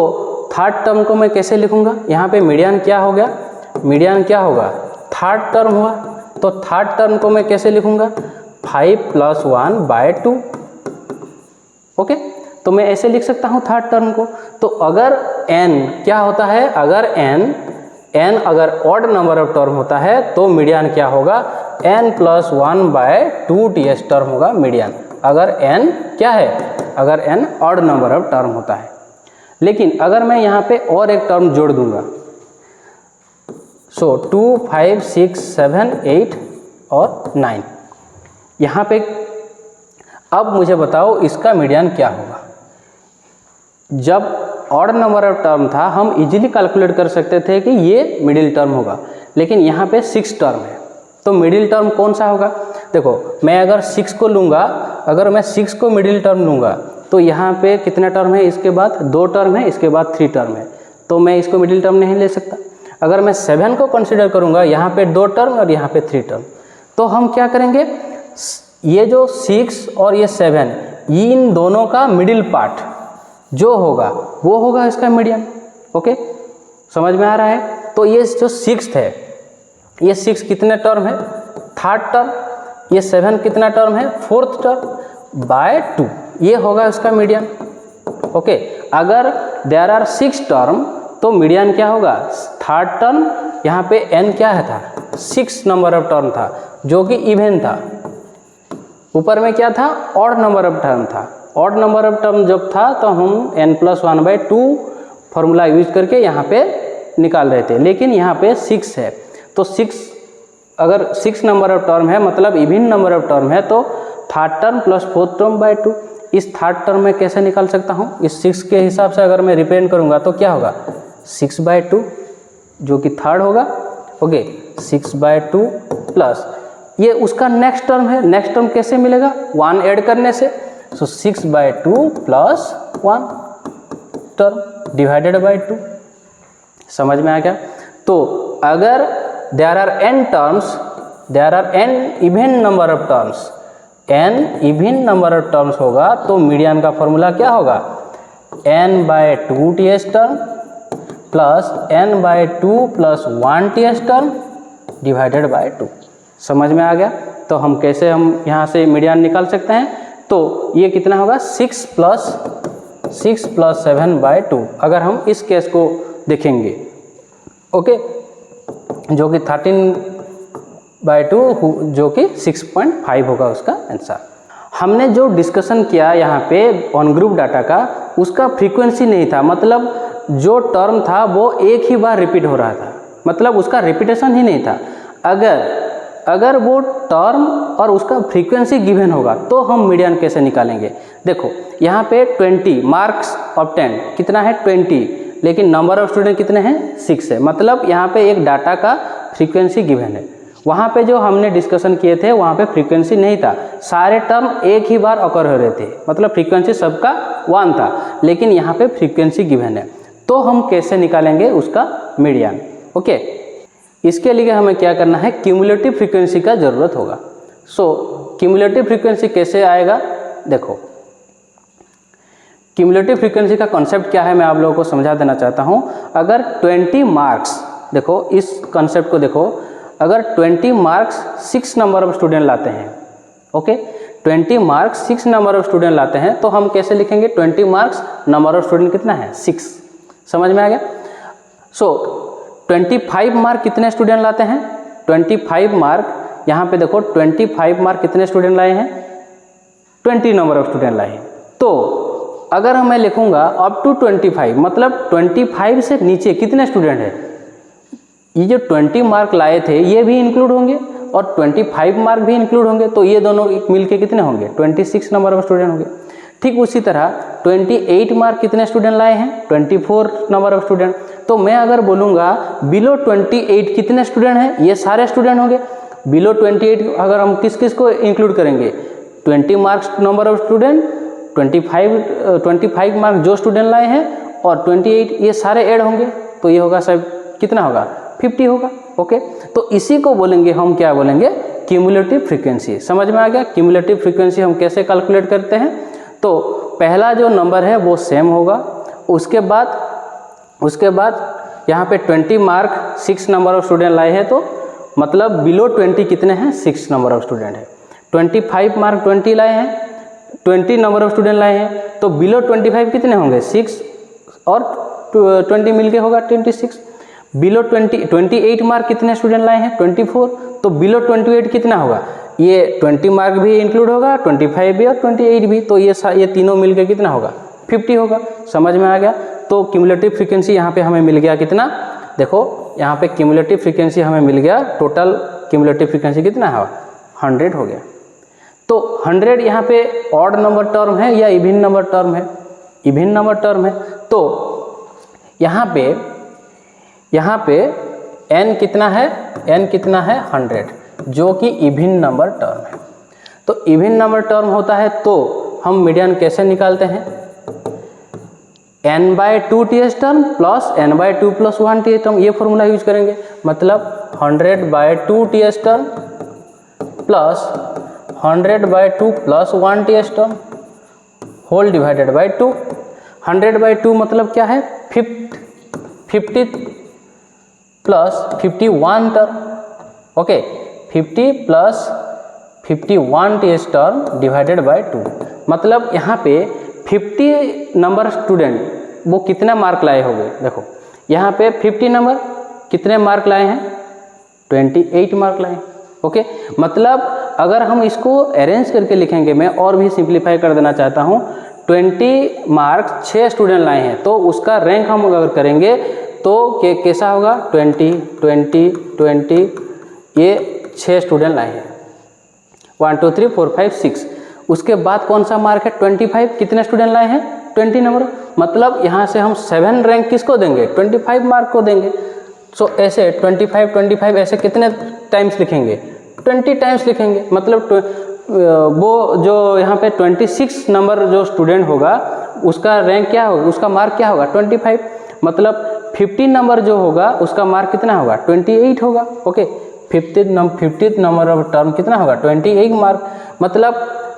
3rd टर्म को मैं कैसे लिखूंगा, यहाँ पे मीडियन क्या हो गया, मीडियन क्या होगा 3rd टर्म हुआ, तो 3rd टर्म को मैं कैसे लिखूंगा 5 + 1/2, ओके। तो मैं ऐसे लिख सकता हूँ 3rd टर्म को। तो अगर n क्या होता है, अगर n अगर ऑड नंबर ऑफ टर्म होता है तो मीडियन क्या होगा n + 1/2 ts टर्म होगा मीडियन, अगर n क्या है, अगर n odd number of term होता है। लेकिन अगर मैं यहाँ पे और एक टर्म जोड़ दूंगा, सो 2 5 6 7 8 और 9, यहाँ पे अब मुझे बताओ इसका मीडियन क्या होगा। जब ऑड नंबर ऑफ टर्म था हम इजीली कैलकुलेट कर सकते थे कि ये मिडिल टर्म होगा, लेकिन यहाँ पे 6 टर्म है, तो मिडिल टर्म कौन सा होगा। देखो मैं अगर 6 को लूँगा, अगर मैं 6 को मिडिल टर्म लूँगा तो यहाँ पे कितना टर्म है, इसके बाद 2 टर्म है, इसके बाद 3 टर्म है, तो मैं इसको मिडिल टर्म नहीं ले सकता। अगर मैं 7 को कंसिडर करूँगा, यहाँ पे 2 टर्म और यहाँ पे 3 टर्म, तो हम क्या करेंगे, ये जो 6 और ये 7 इन दोनों का मिडिल पार्ट जो होगा वो होगा इसका मीडियन, ओके। समझ में आ रहा है। तो ये जो 6th है, ये 6 कितने टर्म है 3rd टर्म, ये 7 कितना टर्म है 4th टर्म बाय 2, ये होगा उसका मीडियन, ओके। अगर देयर आर 6 टर्म तो मीडियन क्या होगा 3rd टर्म, यहाँ पे n क्या है था 6 नंबर ऑफ टर्म था जो कि इवन था, ऊपर में क्या था ऑड नंबर ऑफ टर्म था। ऑड नंबर ऑफ टर्म जब था तो हम n + 1/2 फॉर्मूला यूज करके यहाँ पे निकाल रहे थे, लेकिन यहाँ पे 6 है, तो 6 अगर 6 नंबर ऑफ टर्म है मतलब इवन नंबर ऑफ टर्म है, तो 3rd टर्म + 4th टर्म/2, इस थर्ड टर्म में कैसे निकाल सकता हूँ, इस 6 के हिसाब से अगर मैं रिप्रेजेंट करूँगा तो क्या होगा 6/2 जो कि थर्ड होगा। ओके 6/2 प्लस ये उसका नेक्स्ट टर्म है, नेक्स्ट टर्म कैसे मिलेगा 1 ऐड करने से। So 6/2 plus 1 term divided by 2। समझ में आ गया। तो अगर there are n terms, there are n even number of terms, n even number of terms होगा तो मीडियन का फॉर्मूला क्या होगा n/2 ts term plus n/2 plus 1 ts term divided by 2। समझ में आ गया। तो हम कैसे हम यहाँ से मीडियन निकाल सकते हैं, तो ये कितना होगा 6 प्लस 7/2 अगर हम इस केस को देखेंगे। ओके जो कि 13/2 जो कि 6.5 होगा उसका आंसर। हमने जो डिस्कशन किया यहाँ पे ऑन ग्रुप डाटा का, उसका फ्रीक्वेंसी नहीं था, मतलब जो टर्म था वो एक ही बार रिपीट हो रहा था, मतलब उसका रिपीटेशन ही नहीं था। अगर वो टर्म और उसका फ्रीक्वेंसी गिवन होगा तो हम मीडियन कैसे निकालेंगे। देखो यहाँ पे 20 मार्क्स ऑब्टेन कितना है 20, लेकिन नंबर ऑफ स्टूडेंट कितने हैं 6 है, मतलब यहाँ पे एक डाटा का फ्रीक्वेंसी गिवन है। वहाँ पे जो हमने डिस्कशन किए थे वहाँ पे फ्रीक्वेंसी नहीं था, सारे टर्म एक ही बार अकर हो रहे थे, मतलब फ्रीक्वेंसी सबका 1 था, लेकिन यहाँ पे फ्रीक्वेंसी गिवन है। तो हम कैसे निकालेंगे उसका मीडियन। ओके इसके लिए हमें क्या करना है, क्यूमुलेटिव फ्रीक्वेंसी का ज़रूरत होगा। सो क्यूमुलेटिव फ्रीक्वेंसी कैसे आएगा, देखो क्यूमुलेटिव फ्रीक्वेंसी का कॉन्सेप्ट क्या है मैं आप लोगों को समझा देना चाहता हूँ। अगर 20 मार्क्स, देखो इस कॉन्सेप्ट को देखो, अगर 20 मार्क्स 6 नंबर ऑफ स्टूडेंट लाते हैं, okay 20 marks 6 number of student लाते हैं तो हम कैसे लिखेंगे 20 मार्क्स नंबर ऑफ स्टूडेंट कितना है 6। समझ में आ गया। सो 25 मार्क कितने स्टूडेंट लाते हैं 25 मार्क, यहाँ पे देखो 25 मार्क कितने स्टूडेंट लाए हैं 20 नंबर ऑफ स्टूडेंट लाए हैं। तो अगर मैं लिखूंगा अप टू 25, मतलब 25 से नीचे कितने स्टूडेंट हैं, ये जो 20 मार्क लाए थे ये भी इंक्लूड होंगे और 25 मार्क भी इंक्लूड होंगे, तो ये दोनों मिलके कितने होंगे 26 नंबर ऑफ स्टूडेंट होंगे। ठीक उसी तरह 28 मार्क कितने स्टूडेंट लाए हैं 24 नंबर ऑफ स्टूडेंट। तो मैं अगर बोलूँगा बिलो 28 कितने स्टूडेंट हैं, ये सारे स्टूडेंट होंगे। बिलो 28 अगर हम किस किस को इंक्लूड करेंगे 20 marks number of student, 25 mark जो स्टूडेंट लाए हैं और 28 ये सारे ऐड होंगे, तो ये होगा सब कितना होगा 50 होगा। ओके तो इसी को बोलेंगे हम क्या बोलेंगे क्यूमुलेटिव फ्रीक्वेंसी। समझ में आ गया। क्यूमुलेटिव फ्रीक्वेंसी हम कैसे कैलकुलेट करते हैं, तो पहला जो नंबर है वो सेम होगा, उसके बाद यहाँ पे 20 मार्क 6 नंबर ऑफ स्टूडेंट लाए हैं, तो मतलब बिलो 20 कितने हैं 6 नंबर ऑफ स्टूडेंट है। 25 मार्क 20 लाए हैं 20 नंबर ऑफ स्टूडेंट लाए हैं, तो बिलो 25 कितने होंगे 6 और 20 मिलके होगा 26। बिलो 28 मार्क कितने स्टूडेंट लाए हैं 24, तो बिलो 28 कितना होगा, ये 20 मार्क भी इंक्लूड होगा 25 भी और 28 भी, तो ये तीनों मिलके कितना होगा 50 होगा। समझ में आ गया। तो क्यूमुलेटिव फ्रीक्वेंसी यहाँ पे हमें मिल गया कितना, देखो यहाँ पे क्यूमुलेटिव फ्रीक्वेंसी हमें मिल गया, टोटल क्यूमुलेटिव फ्रीक्वेंसी कितना है 100 हो गया। तो 100 यहाँ पे ऑड नंबर टर्म है या इवन नंबर टर्म है, इवन नंबर टर्म है। तो यहाँ पे n कितना है 100 जो कि इवन नंबर टर्म है। तो इवन नंबर टर्म होता है तो हम मीडियन कैसे निकालते हैं, n/2 ts term plus n/2 plus 1 ts term, ये फॉर्मूला यूज करेंगे। मतलब 100/2 ts term plus 100/2 plus 1 ts term whole divided by 2। 100/2 मतलब क्या है 50 plus 51 term, okay 50 plus 51 ts term divided by 2। मतलब यहाँ पे 50 नंबर स्टूडेंट वो कितना मार्क लाए होंगे, देखो यहाँ पे 50 नंबर कितने मार्क लाए हैं 28 मार्क लाए। ओके मतलब अगर हम इसको अरेंज करके लिखेंगे, मैं और भी सिंप्लीफाई कर देना चाहता हूँ, 20 मार्क 6 स्टूडेंट लाए हैं तो उसका रैंक हम अगर करेंगे तो कैसा होगा 20 20 20, ये 6 स्टूडेंट लाए हैं 1 2 3 4 5 6, उसके बाद कौन सा मार्क है 25, कितने स्टूडेंट लाए हैं 20 नंबर, मतलब यहाँ से हम 7 रैंक किसको देंगे 25 मार्क को देंगे। सो ऐसे 25 ऐसे कितने टाइम्स लिखेंगे 20 टाइम्स लिखेंगे, मतलब वो जो यहाँ पे 26 नंबर जो स्टूडेंट होगा उसका रैंक क्या होगा, उसका मार्क क्या होगा 25, मतलब 50 नंबर जो होगा उसका मार्क कितना होगा 28 होगा। ओके 50 नंबर ऑफ टर्म कितना होगा 28 मार्क, मतलब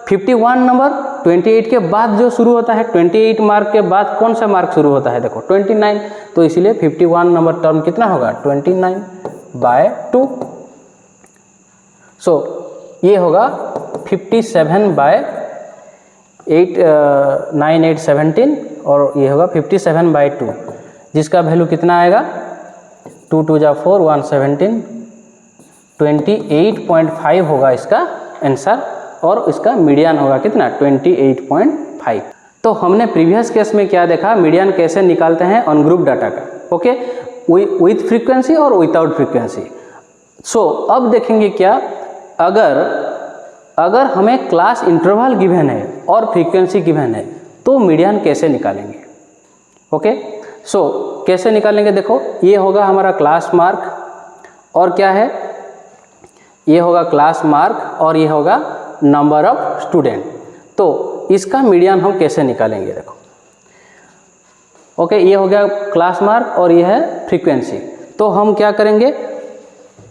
51 नंबर 28 के बाद जो शुरू होता है, 28 मार्क के बाद कौन सा मार्क शुरू होता है देखो 29, तो इसीलिए 51 नंबर टर्म कितना होगा 29/2। सो ये होगा 57/8 9 8 17 और ये होगा 57/2, जिसका वैल्यू कितना आएगा 2 2 जा 4 1 17 28.5 होगा इसका आंसर, और इसका मीडियन होगा कितना 28.5। तो हमने प्रीवियस केस में क्या देखा, मीडियन कैसे निकालते हैं ऑन ग्रुप डाटा का, ओके विथ फ्रीक्वेंसी और विदाउट फ्रीक्वेंसी। सो अब देखेंगे क्या, अगर हमें क्लास इंटरवल गिवन है और फ्रीक्वेंसी गिवन है तो मीडियन कैसे निकालेंगे। ओके सो कैसे निकालेंगे, देखो ये होगा हमारा क्लास मार्क और क्या है, ये होगा क्लास मार्क और ये होगा नंबर ऑफ स्टूडेंट। तो इसका मीडियन हम कैसे निकालेंगे, देखो ओके ये हो गया क्लास मार्क और ये है फ्रीक्वेंसी। तो हम क्या करेंगे,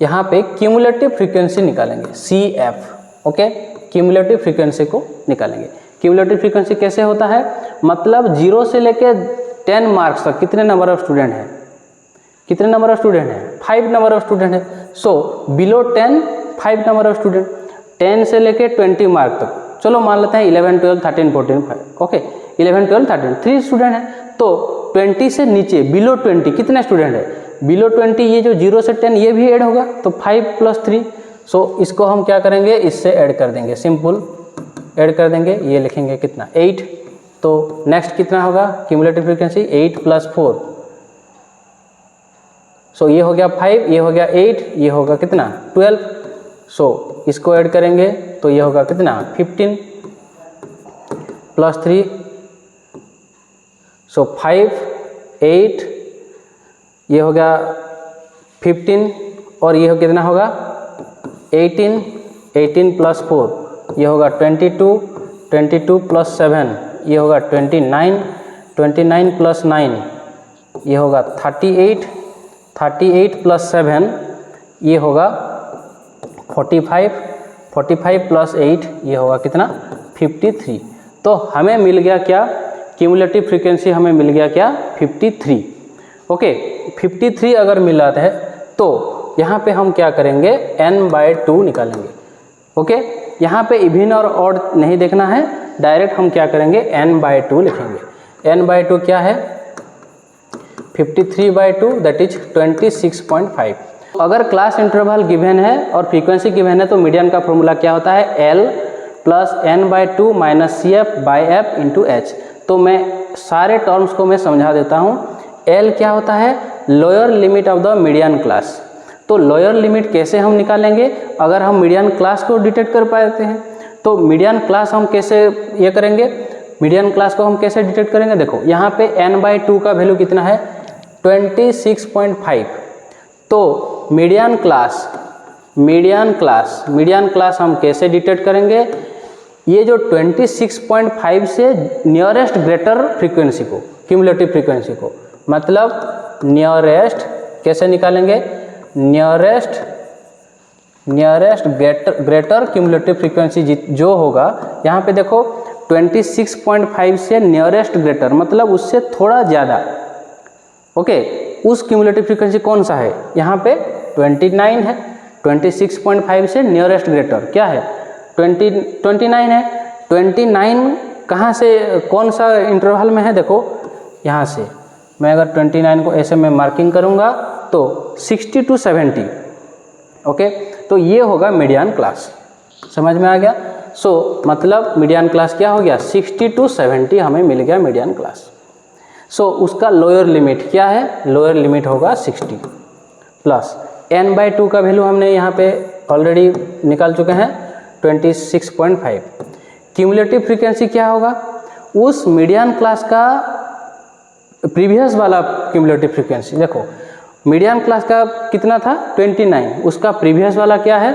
यहाँ पे क्यूमुलेटिव फ्रीक्वेंसी निकालेंगे CF। ओके क्यूमुलेटिव फ्रीक्वेंसी को निकालेंगे। क्यूमुलेटिव फ्रीक्वेंसी कैसे होता है, मतलब 0 से लेके 10 मार्क्स तक कितने नंबर ऑफ स्टूडेंट हैं, कितने नंबर ऑफ स्टूडेंट हैं 5 नंबर ऑफ स्टूडेंट है। So below 10 5 number of student, 10 से लेके 20 मार्क तक, चलो मान लेते हैं 11 12 13 14 5, ओके 11 12 13 3 स्टूडेंट हैं। तो 20 से नीचे बिलो 20 कितने स्टूडेंट है, बिलो 20 ये जो 0 से 10 ये भी ऐड होगा, तो 5 + 3। सो इसको हम क्या करेंगे, इससे ऐड कर देंगे, सिंपल ऐड कर देंगे, ये लिखेंगे कितना 8। तो नेक्स्ट कितना होगा क्यूमुलेटिव फ्रीक्वेंसी 8 + 4, सो ये हो गया 5, ये हो गया 8, ये होगा कितना 12। सो इसको ऐड करेंगे तो ये होगा कितना 15 + 3, सो 5 8, ये हो गया 15 और ये हो कितना होगा 18 + 4, ये होगा 22 + 7, ये होगा 29 + 9, ये होगा 38 + 7, ये होगा 45 + 8, ये होगा कितना 53। तो हमें मिल गया क्या, क्यूमुलेटिव फ्रीक्वेंसी हमें मिल गया क्या 53। ओके 53 अगर मिला है तो यहाँ पे हम क्या करेंगे n/2 निकालेंगे। ओके यहाँ पे इवन और ऑड नहीं देखना है, डायरेक्ट हम क्या करेंगे n/2 लिखेंगे। n/2 क्या है 53/2 दैट इज 26.5। अगर क्लास इंटरवल गिवन है और फ्रीक्वेंसी गिवन है तो मीडियन का फॉर्मूला क्या होता है L + n/2 - CF/F × H। तो मैं सारे टर्म्स को मैं समझा देता हूँ। L क्या होता है, lower limit of the median class. तो लोअर लिमिट कैसे हम निकालेंगे, अगर हम मीडियन क्लास को डिटेक्ट कर पाते हैं तो मीडियन क्लास हम कैसे ये करेंगे, मीडियन क्लास को हम कैसे डिटेक्ट करेंगे, देखो यहाँ पे n/2 का वैल्यू कितना है 26.5। तो मीडियन क्लास हम कैसे डिटेक्ट करेंगे, ये जो 26.5 से नियरेस्ट ग्रेटर फ्रीक्वेंसी को, क्यूमुलेटिव फ्रीक्वेंसी को, मतलब नियरेस्ट कैसे निकालेंगे, नियरेस्ट ग्रेटर क्यूमुलेटिव फ्रीक्वेंसी जो होगा, यहाँ पे देखो 26.5 से नियरेस्ट ग्रेटर मतलब उससे थोड़ा ज़्यादा, ओके उस क्यूमुलेटिव फ्रीक्वेंसी कौन सा है, यहाँ पे 29 है। 26.5 से नियरेस्ट ग्रेटर क्या है 29 है। 29 कहाँ से, कौन सा इंटरवल में है, देखो यहाँ से मैं अगर 29 को ऐसे में मार्किंग करूँगा तो 60 to 70, ओके तो ये होगा मीडियन क्लास। समझ में आ गया। सो मतलब मीडियन क्लास क्या हो गया 60 to 70 हमें मिल गया मीडियन क्लास। सो उसका लोअर लिमिट क्या है, लोअर लिमिट होगा 60 प्लस n/2 का वैल्यू हमने यहाँ पे ऑलरेडी निकाल चुके हैं 26.5। क्यूमुलेटिव फ्रीक्वेंसी क्या होगा, उस मीडियन क्लास का प्रीवियस वाला क्यूमुलेटिव फ्रीक्वेंसी। देखो मीडियन क्लास का कितना था 29, उसका प्रीवियस वाला क्या है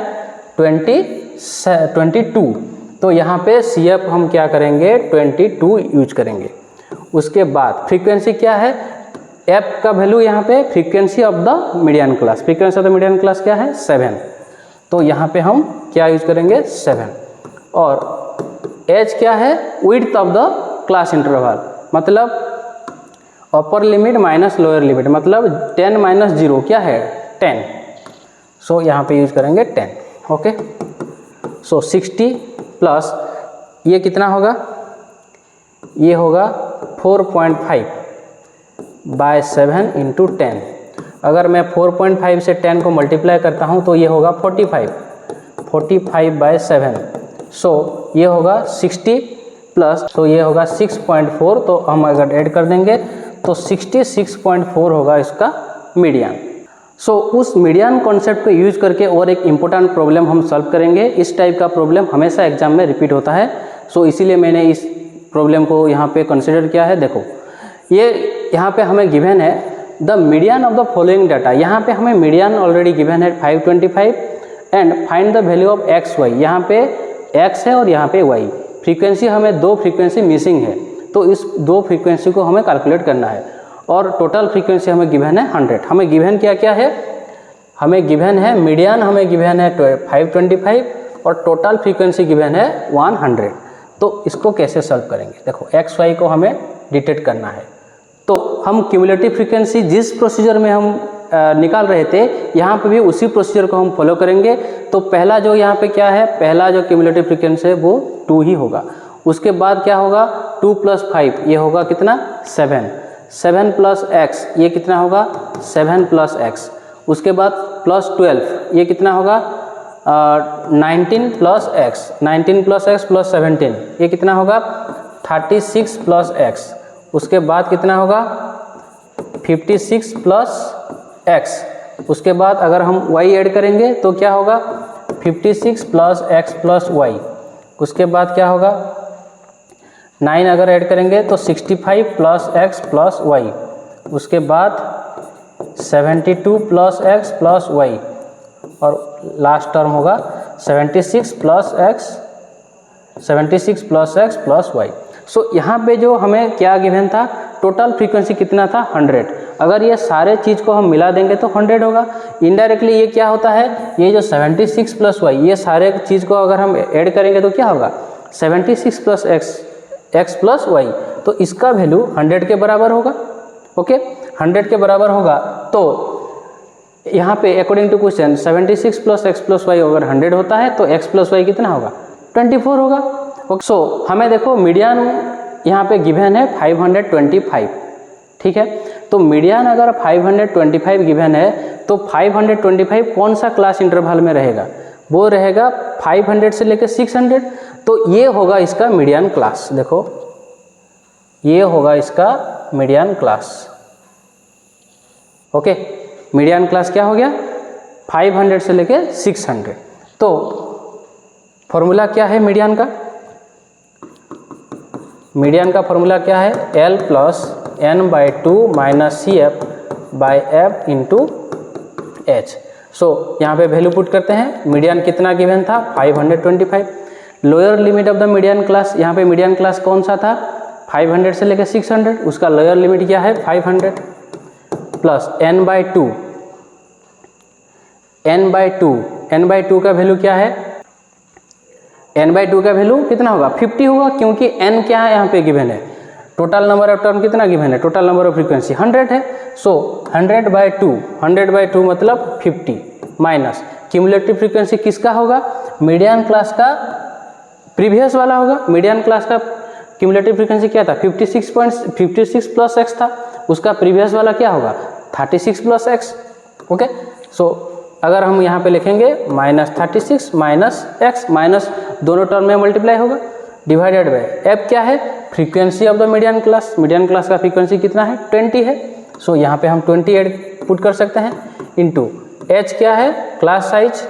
22। तो यहाँ पे CF हम क्या करेंगे 22 यूज करेंगे। उसके बाद फ्रीक्वेंसी क्या है, F का वैल्यू यहाँ पे frequency of the median class, frequency of the median class क्या है 7। तो यहाँ पे हम क्या यूज करेंगे 7। और H क्या है width of the class interval, मतलब upper limit minus lower limit, मतलब 10 माइनस 0 क्या है 10। सो यहाँ पे यूज करेंगे 10। ओके, सो 60 प्लस ये कितना होगा, ये होगा 4.5 बाय 7 इंटू 10। अगर मैं 4.5 से 10 को मल्टीप्लाई करता हूँ तो ये होगा 45 बाय 7। सो ये होगा 60 प्लस, तो ये होगा 6.4। तो हम अगर ऐड कर देंगे तो 66.4 होगा इसका मीडियन। सो उस मीडियन कॉन्सेप्ट को यूज करके और एक इम्पोर्टेंट प्रॉब्लम हम सॉल्व करेंगे। इस टाइप का प्रॉब्लम हमेशा एग्जाम में रिपीट होता है, सो इसीलिए मैंने इस प्रॉब्लम को यहाँ पे कंसिडर किया है। देखो ये यहाँ पे हमें गिवन है the median of the following data. यहाँ पे हमें मीडियन ऑलरेडी गिवन है 525 and find the value of X Y. यहाँ पे एक्स है और यहाँ पे वाई। फ्रीक्वेंसी हमें 2 फ्रीक्वेंसी मिसिंग है, तो इस 2 फ्रीक्वेंसी को हमें कैलकुलेट करना है। और टोटल फ्रीक्वेंसी हमें गिवन है 100। हमें गिवन क्या क्या है, हमें गिवन है मीडियन हमें गिवन है 525 और टोटल फ्रीक्वेंसी गिवन है 100। तो इसको कैसे सॉल्व करेंगे, देखो एक्स वाई को हमें डिटेक्ट करना है। तो हम क्यूमुलेटिव फ्रीक्वेंसी जिस प्रोसीजर में हम निकाल रहे थे, यहाँ पे भी उसी प्रोसीजर को हम फॉलो करेंगे। तो पहला जो यहाँ पे क्या है, पहला जो क्यूमुलेटिव फ्रीक्वेंसी है वो 2 ही होगा। उसके बाद क्या होगा 2 + 5 ये होगा कितना 7 प्लस x ये कितना होगा 7 प्लस x। उसके बाद प्लस 12 ये कितना होगा 19 प्लस x प्लस 17 ये कितना होगा 36 प्लस x। उसके बाद कितना होगा 56 प्लस x। उसके बाद अगर हम y ऐड करेंगे तो क्या होगा 56 प्लस x प्लस y। उसके बाद क्या होगा 9 अगर ऐड करेंगे तो 65 प्लस x प्लस y। उसके बाद 72 प्लस x प्लस y और लास्ट टर्म होगा 76 प्लस x प्लस y। सो यहाँ पे जो हमें क्या गिवन था, टोटल फ्रीक्वेंसी कितना था 100। अगर ये सारे चीज़ को हम मिला देंगे तो 100 होगा। इनडायरेक्टली ये क्या होता है, ये जो 76 प्लस y ये सारे चीज़ को अगर हम ऐड करेंगे तो क्या होगा 76 प्लस x प्लस y। तो इसका वैल्यू 100 के बराबर होगा। ओके 100 के बराबर होगा। तो यहाँ पे according to question 76 plus x plus y अगर 100 होता है तो x प्लस y कितना होगा 24 होगा। ओके सो हमें देखो मीडियन यहाँ पे गिवन है 525। ठीक है, तो मीडियन अगर 525 गिवन है तो 525 कौन सा क्लास इंटरवल में रहेगा, वो रहेगा 500 से लेकर 600। तो ये होगा इसका मीडियन क्लास। देखो ये होगा इसका median class. Okay median class क्या हो गया 500 से लेकर 600। तो फॉर्मूला क्या है मीडियन का, मीडियन का फॉर्मूला क्या है L plus n/2 minus CF by F into H। So यहाँ पे वैल्यू पुट करते हैं। मीडियन कितना गिवन था 525। Lower limit of the median class, यहाँ पे मीडियन क्लास कौन सा था 500 से लेकर 600, उसका लोअर लिमिट क्या है 500 प्लस n/2 का वैल्यू क्या है, n/2 का वैल्यू कितना होगा 50 होगा, क्योंकि n क्या है यहाँ पे गिवन है। टोटल नंबर ऑफ टर्म कितना गिवन है, टोटल नंबर ऑफ फ्रीक्वेंसी 100 है। सो 100/2 मतलब 50 माइनस क्यूमुलेटिव फ्रीक्वेंसी किसका होगा, मीडियन क्लास का प्रीवियस वाला होगा। मीडियन क्लास का क्यूमुलेटिव फ्रीक्वेंसी क्या था 56 प्लस x था, उसका प्रीवियस वाला क्या होगा 36 प्लस x। ओके सो अगर हम यहाँ पे लिखेंगे -36 माइनस x, माइनस दोनों टर्म में मल्टीप्लाई होगा डिवाइडेड बाय f क्या है frequency of the median class. Median class का फ्रीक्वेंसी कितना है 20 है। सो यहाँ पे हम 20 ऐड पुट कर सकते हैं इंटू h क्या है क्लास साइज,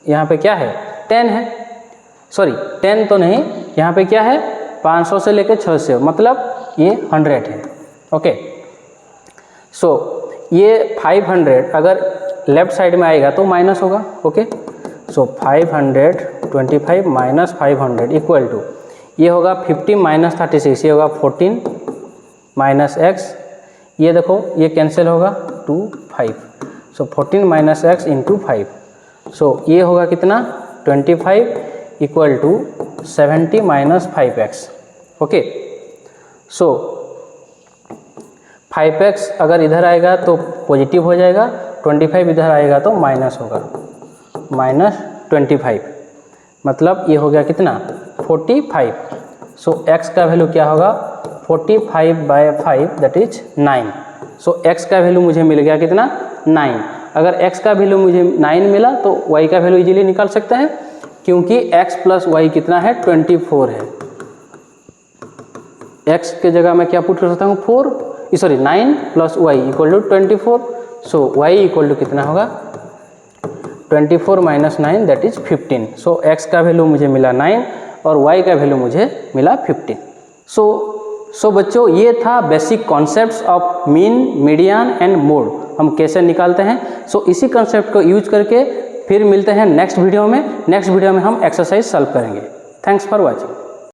यहाँ पे क्या है 10 है, सॉरी 10 तो नहीं यहाँ पे क्या है 500 से लेके 600, मतलब ये 100 है। ओके, सो ये 500 अगर लेफ्ट साइड में आएगा तो माइनस होगा। Okay, so 525 minus 500 equal to ये होगा 50 माइनस 36, ये होगा 14 माइनस एक्स, ये देखो ये कैंसिल होगा 2 5, so 14 minus X into 5, so ये होगा कितना 25 equal to 70 minus 5x। Okay, so 5x अगर इधर आएगा तो पॉजिटिव हो जाएगा, 25 इधर आएगा तो माइनस होगा, माइनस 25, मतलब ये हो गया कितना 45। सो x का वैल्यू क्या होगा 45/5 दैट इज 9। सो x का वैल्यू मुझे मिल गया कितना 9। अगर x का वैल्यू मुझे 9 मिला तो y का वैल्यू इजीली निकाल सकते हैं, क्योंकि x प्लस वाई कितना है 24 है। x के जगह मैं क्या पुट कर सकता हूँ 9 plus Y equal to 24। So y equal to कितना होगा 24 minus 9 that is 15। So x का वैल्यू मुझे मिला 9 और y का वैल्यू मुझे मिला 15। सो बच्चों ये था basic concepts of mean, median and mode, हम कैसे निकालते हैं। सो इसी कॉन्सेप्ट को यूज करके फिर मिलते हैं नेक्स्ट वीडियो में। नेक्स्ट वीडियो में हम एक्सरसाइज सॉल्व करेंगे। Thanks for watching.